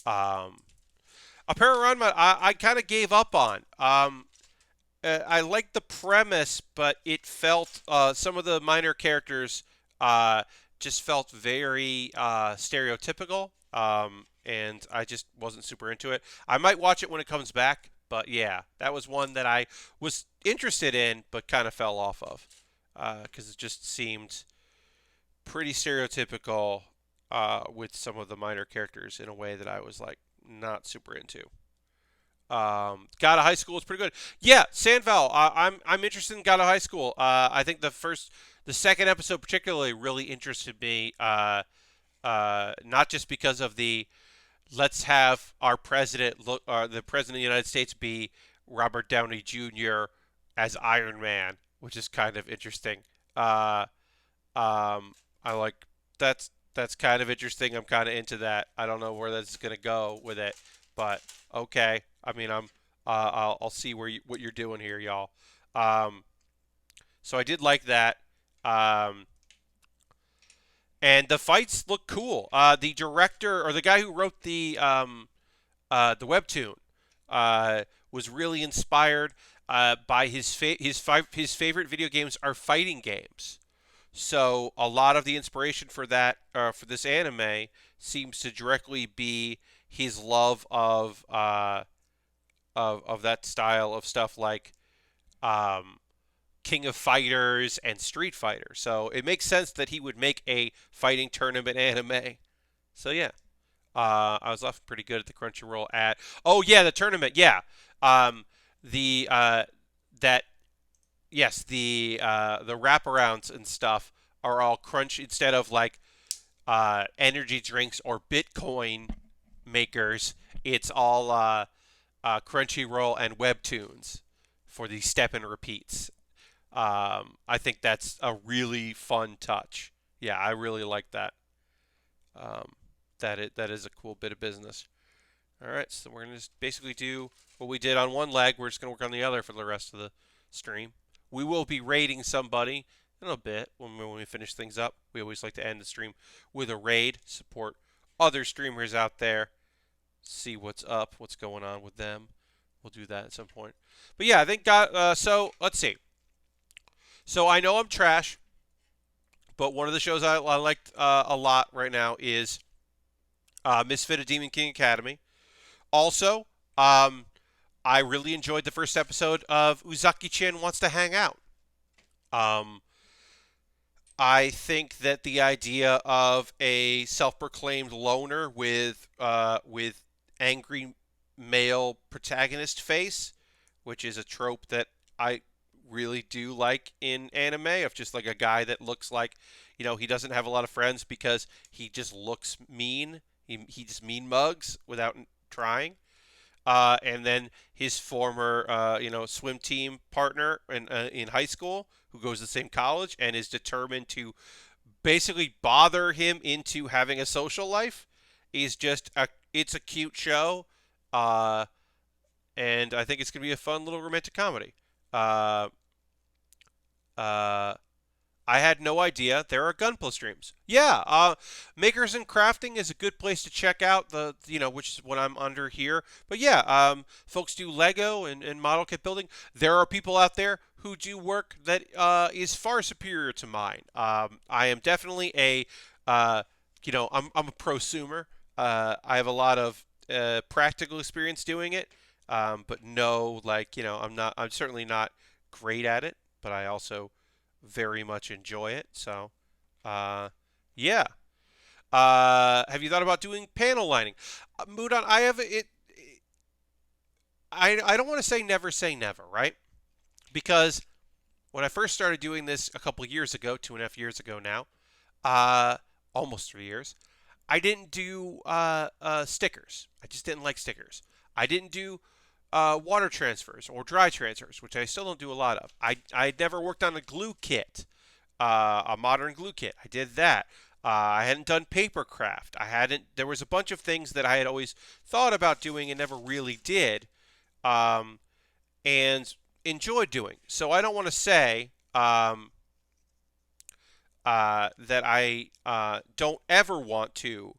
S1: Um, a Pararanma, I kind of gave up on. I liked the premise, but it felt some of the minor characters uh, just felt very stereotypical, and I just wasn't super into it. I might watch it when it comes back, but yeah, that was one that I was interested in, but kind of fell off of because it just seemed pretty stereotypical with some of the minor characters in a way that I was like not super into. God of High School is pretty good. Yeah, Sandval. I'm interested in God of High School. I think the second episode particularly really interested me. Not just because of the let's have our president look, the president of the United States be Robert Downey Jr. as Iron Man, which is kind of interesting. Uh, I like that's kind of interesting. I'm kind of into that. I don't know where that's gonna go with it, but okay. I mean, I'll see what you're doing here, y'all. Um, so I did like that. Um, and the fights look cool. The director or the guy who wrote the webtoon was really inspired by his favorite video games are fighting games. So a lot of the inspiration for that for this anime seems to directly be his love of that style of stuff like um, King of Fighters and Street Fighter. So it makes sense that he would make a fighting tournament anime. So yeah, I was left pretty good at the Crunchyroll ad. Oh yeah, the tournament. Yeah, the that yes the wraparounds and stuff are all crunch instead of like energy drinks or Bitcoin makers. it's all Crunchyroll and Webtoons for the step and repeats. I think that's a really fun touch. Yeah, I really like that. Um, that is a cool bit of business. All right, so we're gonna just basically do what we did on one leg. We're just gonna work on the other for the rest of the stream. We will be raiding somebody in a bit when we finish things up. We always like to end the stream with a raid, support other streamers out there, see what's up, what's going on with them. We'll do that at some point. But yeah, I think so let's see. So I know I'm trash, but one of the shows I liked a lot right now is Misfit of Demon King Academy. Also, I really enjoyed the first episode of Uzaki-chan Wants to Hang Out. Um, I think that the idea of a self-proclaimed loner with angry male protagonist face, which is a trope that I really do like in anime, of just like a guy that looks like, he doesn't have a lot of friends because he just looks mean. He just mean mugs without trying. And then his former, swim team partner in high school, who goes to the same college and is determined to basically bother him into having a social life, is it's a cute show, uh, and I think it's gonna be a fun little romantic comedy. Uh, uh, I had no idea there are Gunpla streams. Yeah, Makers and Crafting is a good place to check out which is what I'm under here. But yeah, folks do Lego and model kit building. There are people out there who do work that is far superior to mine. I am definitely I'm a prosumer. I have a lot of practical experience doing it, but no, I'm certainly not great at it, but I also very much enjoy it. So, yeah. Have you thought about doing panel lining? Mudon, I have it. I don't want to say never, right? Because when I first started doing this a couple years ago, 2.5 years ago now, uh, almost 3 years, I didn't do stickers. I just didn't like stickers. I didn't do water transfers or dry transfers, which I still don't do a lot of. I never worked on a glue kit, a modern glue kit. I did that. I hadn't done paper craft. I hadn't. There was a bunch of things that I had always thought about doing and never really did, um, and enjoyed doing. So I don't want to say that I don't ever want to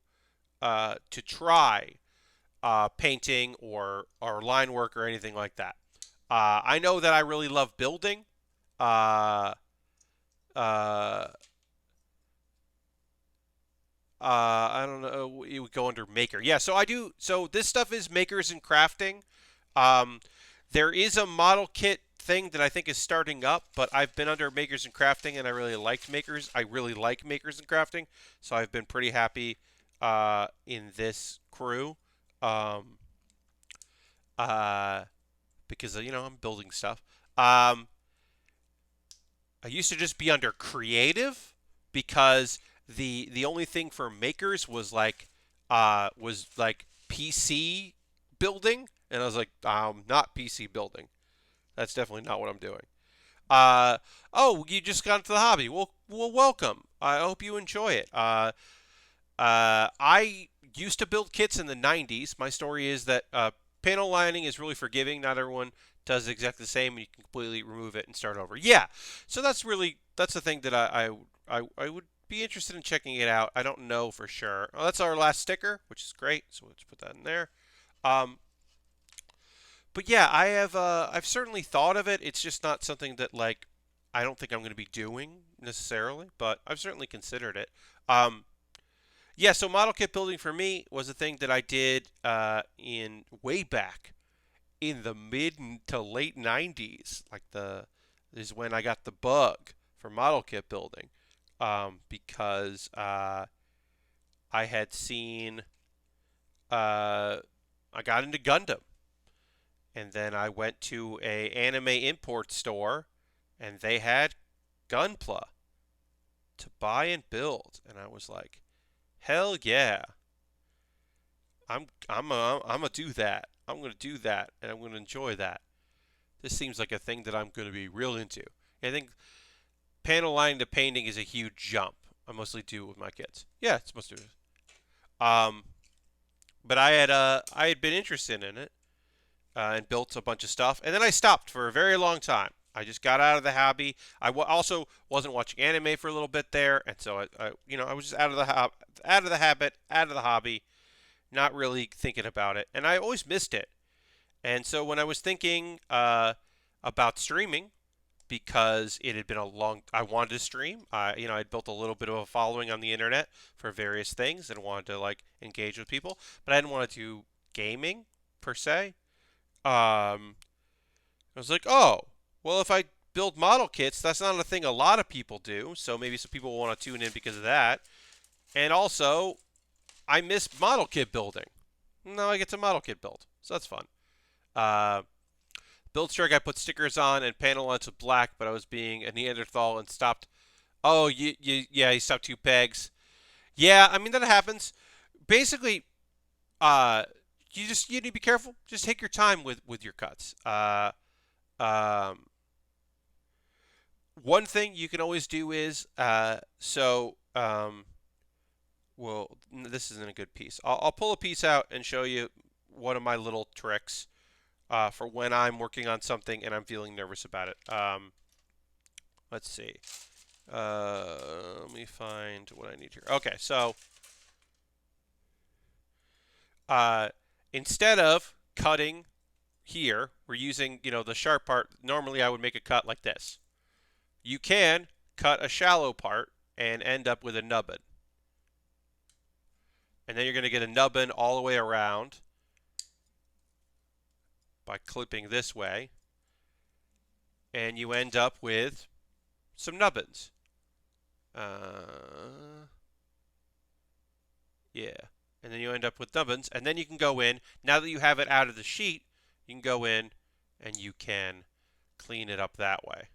S1: try painting or line work or anything like that. I know that I really love building. Uh, uh, I don't know. It would go under maker. Yeah, so I do. So this stuff is makers and crafting. Um, there is a model kit thing that I think is starting up, but I've been under makers and crafting, and I really liked makers. I really like makers and crafting, so I've been pretty happy in this crew. Um, uh, because I'm building stuff. Um, I used to just be under creative because the only thing for makers was like PC building, and I was like, not PC building. That's definitely not what I'm doing. Oh, you just got into the hobby. Well, welcome. I hope you enjoy it. I used to build kits in the 90s. My story is that panel lining is really forgiving. Not everyone does exactly the same, and you can completely remove it and start over. Yeah, so that's the thing that I would be interested in checking it out. I don't know for sure. Oh, that's our last sticker, which is great. So let's put that in there. Um, but yeah, I've certainly thought of it. It's just not something that I don't think I'm going to be doing necessarily, but I've certainly considered it. Um, yeah, so model kit building for me was a thing that I did in way back in the mid to late 90s. Is when I got the bug for model kit building, because I had seen I got into Gundam, and then I went to a anime import store, and they had Gunpla to buy and build, and I was like, hell yeah. I'm gonna do that. I'm gonna do that, and I'm gonna enjoy that. This seems like a thing that I'm gonna be real into. I think panel lining to painting is a huge jump. I mostly do it with my kids. Yeah, it's mostly. Um, but I had been interested in it and built a bunch of stuff, and then I stopped for a very long time. I just got out of the hobby. Also wasn't watching anime for a little bit there, and so I was just out of the habit, out of the hobby, not really thinking about it, and I always missed it. And so when I was thinking about streaming, because it had been I wanted to stream. I'd built a little bit of a following on the internet for various things and wanted to like engage with people, but I didn't want to do gaming per se. I was like, oh, well, if I build model kits, that's not a thing a lot of people do, so maybe some people will want to tune in because of that. And also, I miss model kit building. Now I get to model kit build, so that's fun. Uh, Build strike, I put stickers on and panel lines with black, but I was being a Neanderthal and stopped. Oh, yeah, he stopped 2 pegs. Yeah, I mean that happens. Basically, uh, you need to be careful. Just take your time with your cuts. Um, One thing you can always do is well, this isn't a good piece. I'll pull a piece out and show you one of my little tricks for when I'm working on something and I'm feeling nervous about it. Let's see. Let me find what I need here. Okay, so uh, instead of cutting here, we're using the sharp part. Normally, I would make a cut like this. You can cut a shallow part and end up with a nubbin. And then you're going to get a nubbin all the way around by clipping this way. And you end up with some nubbins. Yeah. And then you end up with nubbins. And then you can go in. Now that you have it out of the sheet, you can go in and you can clean it up that way.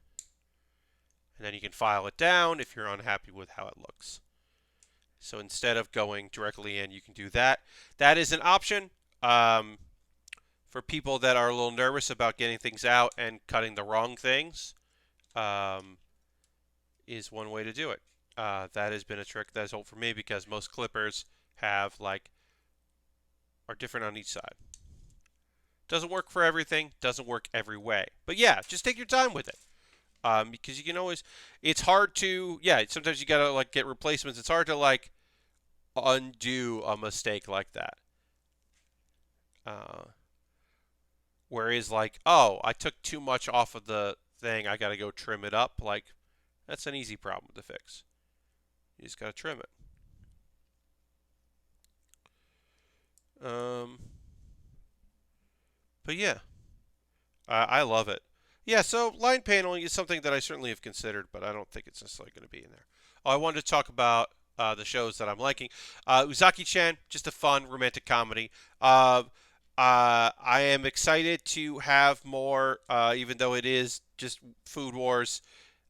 S1: And then you can file it down if you're unhappy with how it looks. So instead of going directly in, you can do that. That is an option for people that are a little nervous about getting things out and cutting the wrong things. Is one way to do it. That has been a trick that has helped for me because most clippers are different on each side. Doesn't work for everything, doesn't work every way. But yeah, just take your time with it. Because you can always, it's hard to, sometimes you gotta like get replacements. It's hard to like undo a mistake like that. Whereas like, oh, I took too much off of the thing, I gotta go trim it up. Like, that's an easy problem to fix. You just gotta trim it. But yeah, I love it. Yeah, so line paneling is something that I certainly have considered, but I don't think it's necessarily going to be in there. Oh, I wanted to talk about the shows that I'm liking. Uzaki-chan, just a fun romantic comedy. I am excited to have more, even though it is just Food Wars.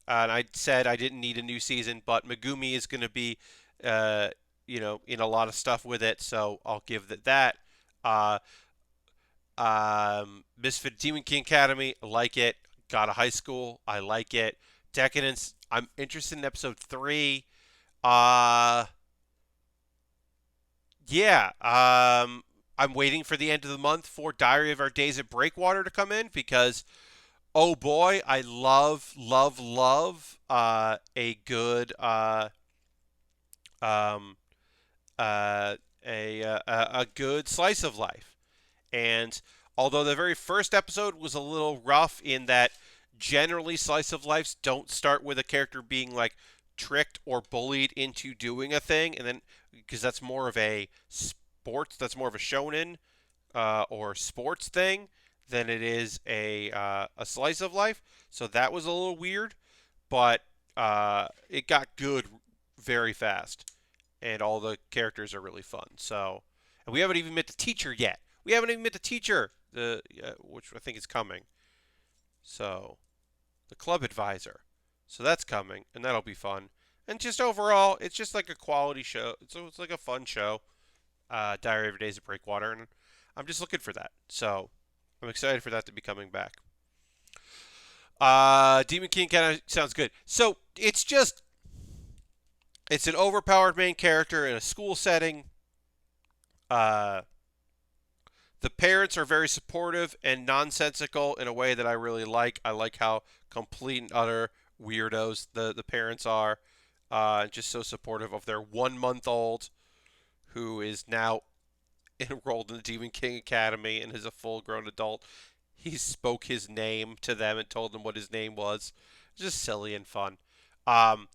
S1: And I said I didn't need a new season, but Megumi is going to be, in a lot of stuff with it, so I'll give that. Uh, Misfit Demon King Academy, I like it. God of High School, I like it. Decadence, I'm interested in episode 3. Yeah. I'm waiting for the end of the month for Diary of Our Days at Breakwater to come in because, oh boy, I love, love, love a good um, a good slice of life. And although the very first episode was a little rough in that generally slice of lives don't start with a character being like tricked or bullied into doing a thing, and then because that's more of a shonen or sports thing than it is a slice of life. So that was a little weird, but it got good very fast, and all the characters are really fun. So, and we haven't even met the teacher yet. We haven't even met the teacher, which I think is coming. So, the club advisor. So that's coming, and that'll be fun. And just overall, it's just like a quality show. It's like a fun show. Diary of a Days of Breakwater, and I'm just looking for that. So I'm excited for that to be coming back. Demon King kind of sounds good. So it's an overpowered main character in a school setting. Uh, the parents are very supportive and nonsensical in a way that I really like. I like how complete and utter weirdos the parents are. Just so supportive of their 1 month old who is now enrolled in the Demon King Academy and is a full grown adult. He spoke his name to them and told them what his name was. Just silly and fun. Um,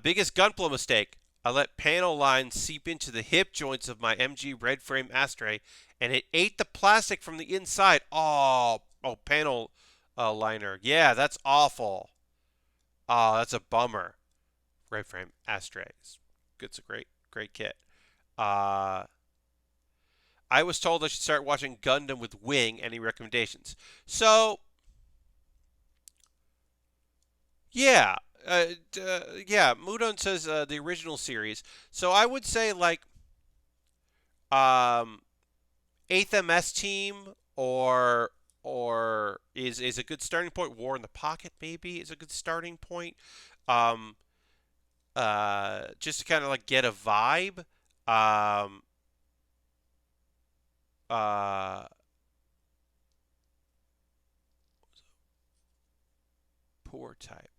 S1: Biggest gunpla mistake. I let panel lines seep into the hip joints of my MG red frame ashtray, and it ate the plastic from the inside. Panel liner. Yeah, that's awful. Oh, that's a bummer. Red frame ashtrays. It's a great kit. Uh, I was told I should start watching Gundam with Wing. Any recommendations? So, yeah. Yeah, Mudon says the original series. So I would say like um, 8th MS team or is a good starting point. War in the Pocket maybe is a good starting point. Um, just to kind of like get a vibe. Um, uh, Poor type.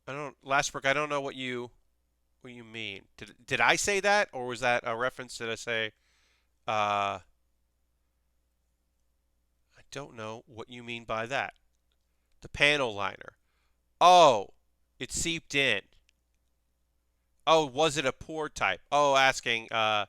S1: I don't Lashbrook. I don't know what you mean. Did I say that or was that a reference? Did I say? Uh, I don't know what you mean by that. The panel liner. Oh, it seeped in. Oh, was it a poor type? Oh, asking. Yeah.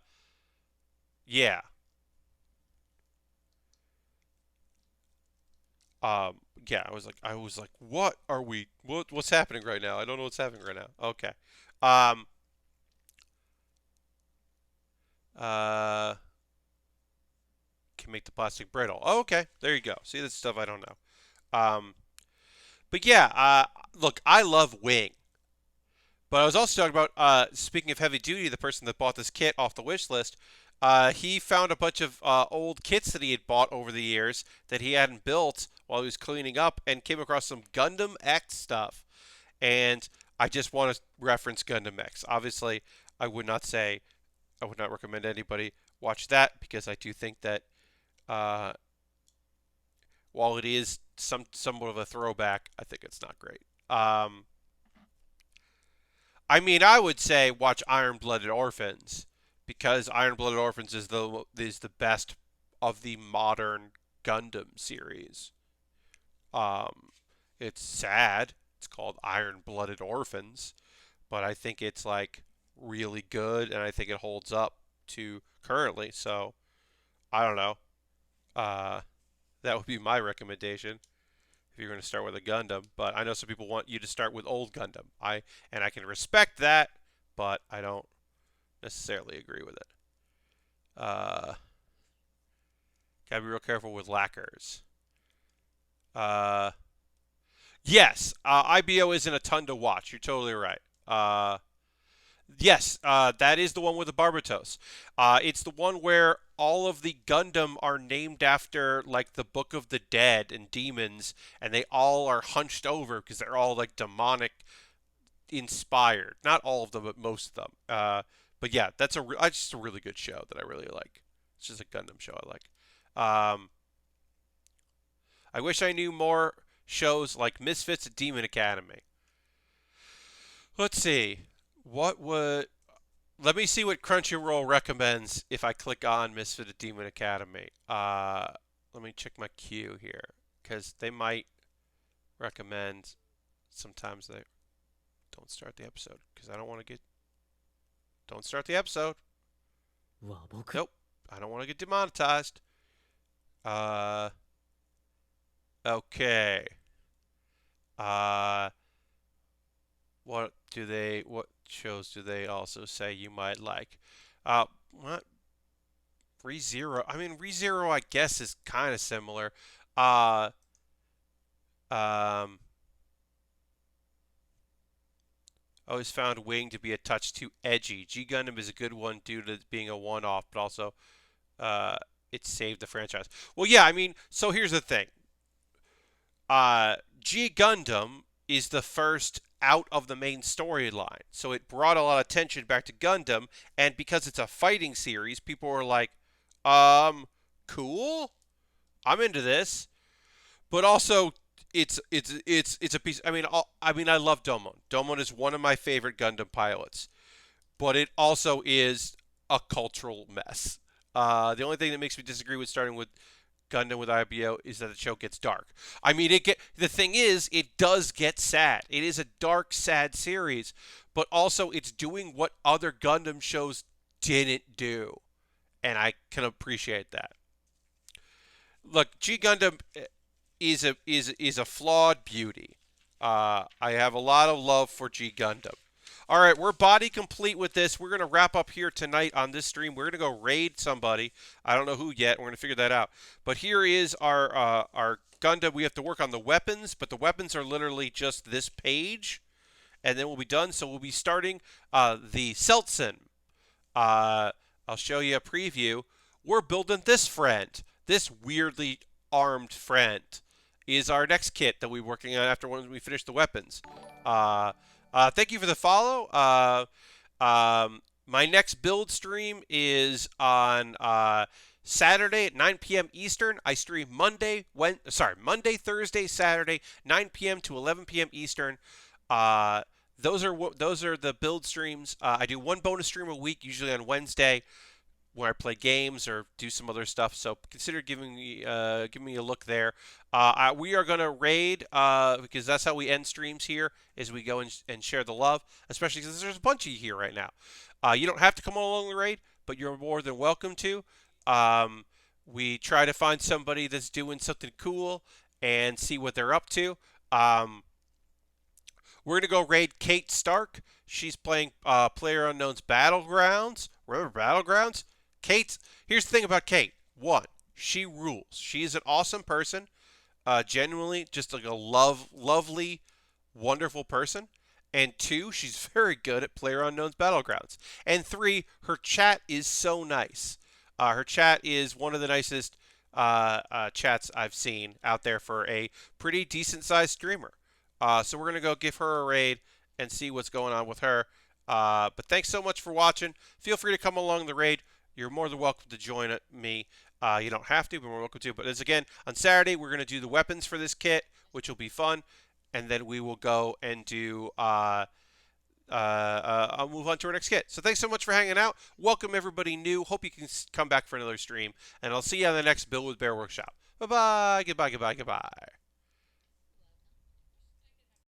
S1: Yeah. I was like, what are we? What's happening right now? I don't know what's happening right now. Okay. Um. Uh. Can make the plastic brittle. Oh, okay. There you go. See, this stuff I don't know. But yeah. Look, I love Wing. But I was also talking about, speaking of heavy duty, the person that bought this kit off the wish list, he found a bunch of old kits that he had bought over the years that he hadn't built while he was cleaning up and came across some Gundam X stuff. And I just want to reference Gundam X. Obviously, I would not recommend anybody watch that because I do think that uh, while it is somewhat of a throwback, I think it's not great. I mean, I would say watch Iron Blooded Orphans because Iron Blooded Orphans is the best of the modern Gundam series. Um, it's sad. It's called Iron Blooded Orphans, but I think it's like really good, and I think it holds up to currently. So I don't know. Uh, that would be my recommendation if you're going to start with a Gundam. But I know some people want you to start with old Gundam. I can respect that, but I don't necessarily agree with it. Uh, Gotta be real careful with lacquers. Uh, yes, IBO isn't a ton to watch. You're totally right. Yes, that is the one with the Barbatos. It's the one where all of the Gundam are named after like the Book of the Dead and demons, and they all are hunched over because they're all like demonic inspired. Not all of them, but most of them. But yeah, that's just a really good show that I really like. It's just a Gundam show I like. I wish I knew more shows like Misfits and Demon Academy. Let's see. What would Let me see what Crunchyroll recommends if I click on Misfit and Demon Academy. Let me check my queue here because they might recommend. Sometimes they don't start the episode because I don't want to get. Don't start the episode. Nope. I don't want to get demonetized. Uh, okay. Uh, what shows do they also say you might like? What ReZero? I mean, ReZero, I guess, is kind of similar. Uh, um, I always found Wing to be a touch too edgy. G Gundam is a good one due to being a one-off, but also uh, it saved the franchise. Well, yeah, I mean, so here's the thing. G Gundam is the first out of the main storyline, so it brought a lot of attention back to Gundam, and because it's a fighting series, people were like, cool, I'm into this. But also, it's a piece. I love Domon. Domon is one of my favorite Gundam pilots, but it also is a cultural mess. The only thing that makes me disagree with starting with Gundam with IBO is that the show gets dark. I mean, the thing is, it does get sad. It is a dark, sad series, but also it's doing what other Gundam shows didn't do, and I can appreciate that. Look, G Gundam is a flawed beauty. I have a lot of love for G Gundam. All right, we're body complete with this. We're going to wrap up here tonight on this stream. We're going to go raid somebody. I don't know who yet. We're going to figure that out. But here is our Gundam. We have to work on the weapons, but the weapons are literally just this page, and then we'll be done. So we'll be starting the Seltzen. I'll show you a preview. We're building this friend. This weirdly armed friend is our next kit that we're working on after when we finish the weapons. Thank you for the follow. My next build stream is on Saturday at 9 p.m. Eastern. I stream Monday, Thursday, Saturday, 9 p.m. to 11 p.m. Eastern. Those are the build streams. I do one bonus stream a week, usually on Wednesday, where I play games or do some other stuff. So consider giving me a look there. We are going to raid because that's how we end streams here, is we go and share the love, especially because there's a bunch of you here right now. You don't have to come along the raid, but you're more than welcome to. We try to find somebody that's doing something cool and see what they're up to. We're going to go raid Kate Stark. She's playing PlayerUnknown's Battlegrounds. Remember Battlegrounds? Here's the thing about Kate. One, she rules. She's an awesome person. Genuinely, just like a lovely, wonderful person. And two, she's very good at PlayerUnknown's Battlegrounds. And three, her chat is so nice. Her chat is one of the nicest chats I've seen out there for a pretty decent-sized streamer. So we're going to go give her a raid and see what's going on with her. But thanks so much for watching. Feel free to come along the raid. You're more than welcome to join me. You don't have to, but we're welcome to. But as again, on Saturday, we're going to do the weapons for this kit, which will be fun. And then we will go and do I'll move on to our next kit. So thanks so much for hanging out. Welcome everybody new. Hope you can come back for another stream. And I'll see you on the next build with Baer Workshop. Bye-bye. Goodbye, goodbye, goodbye.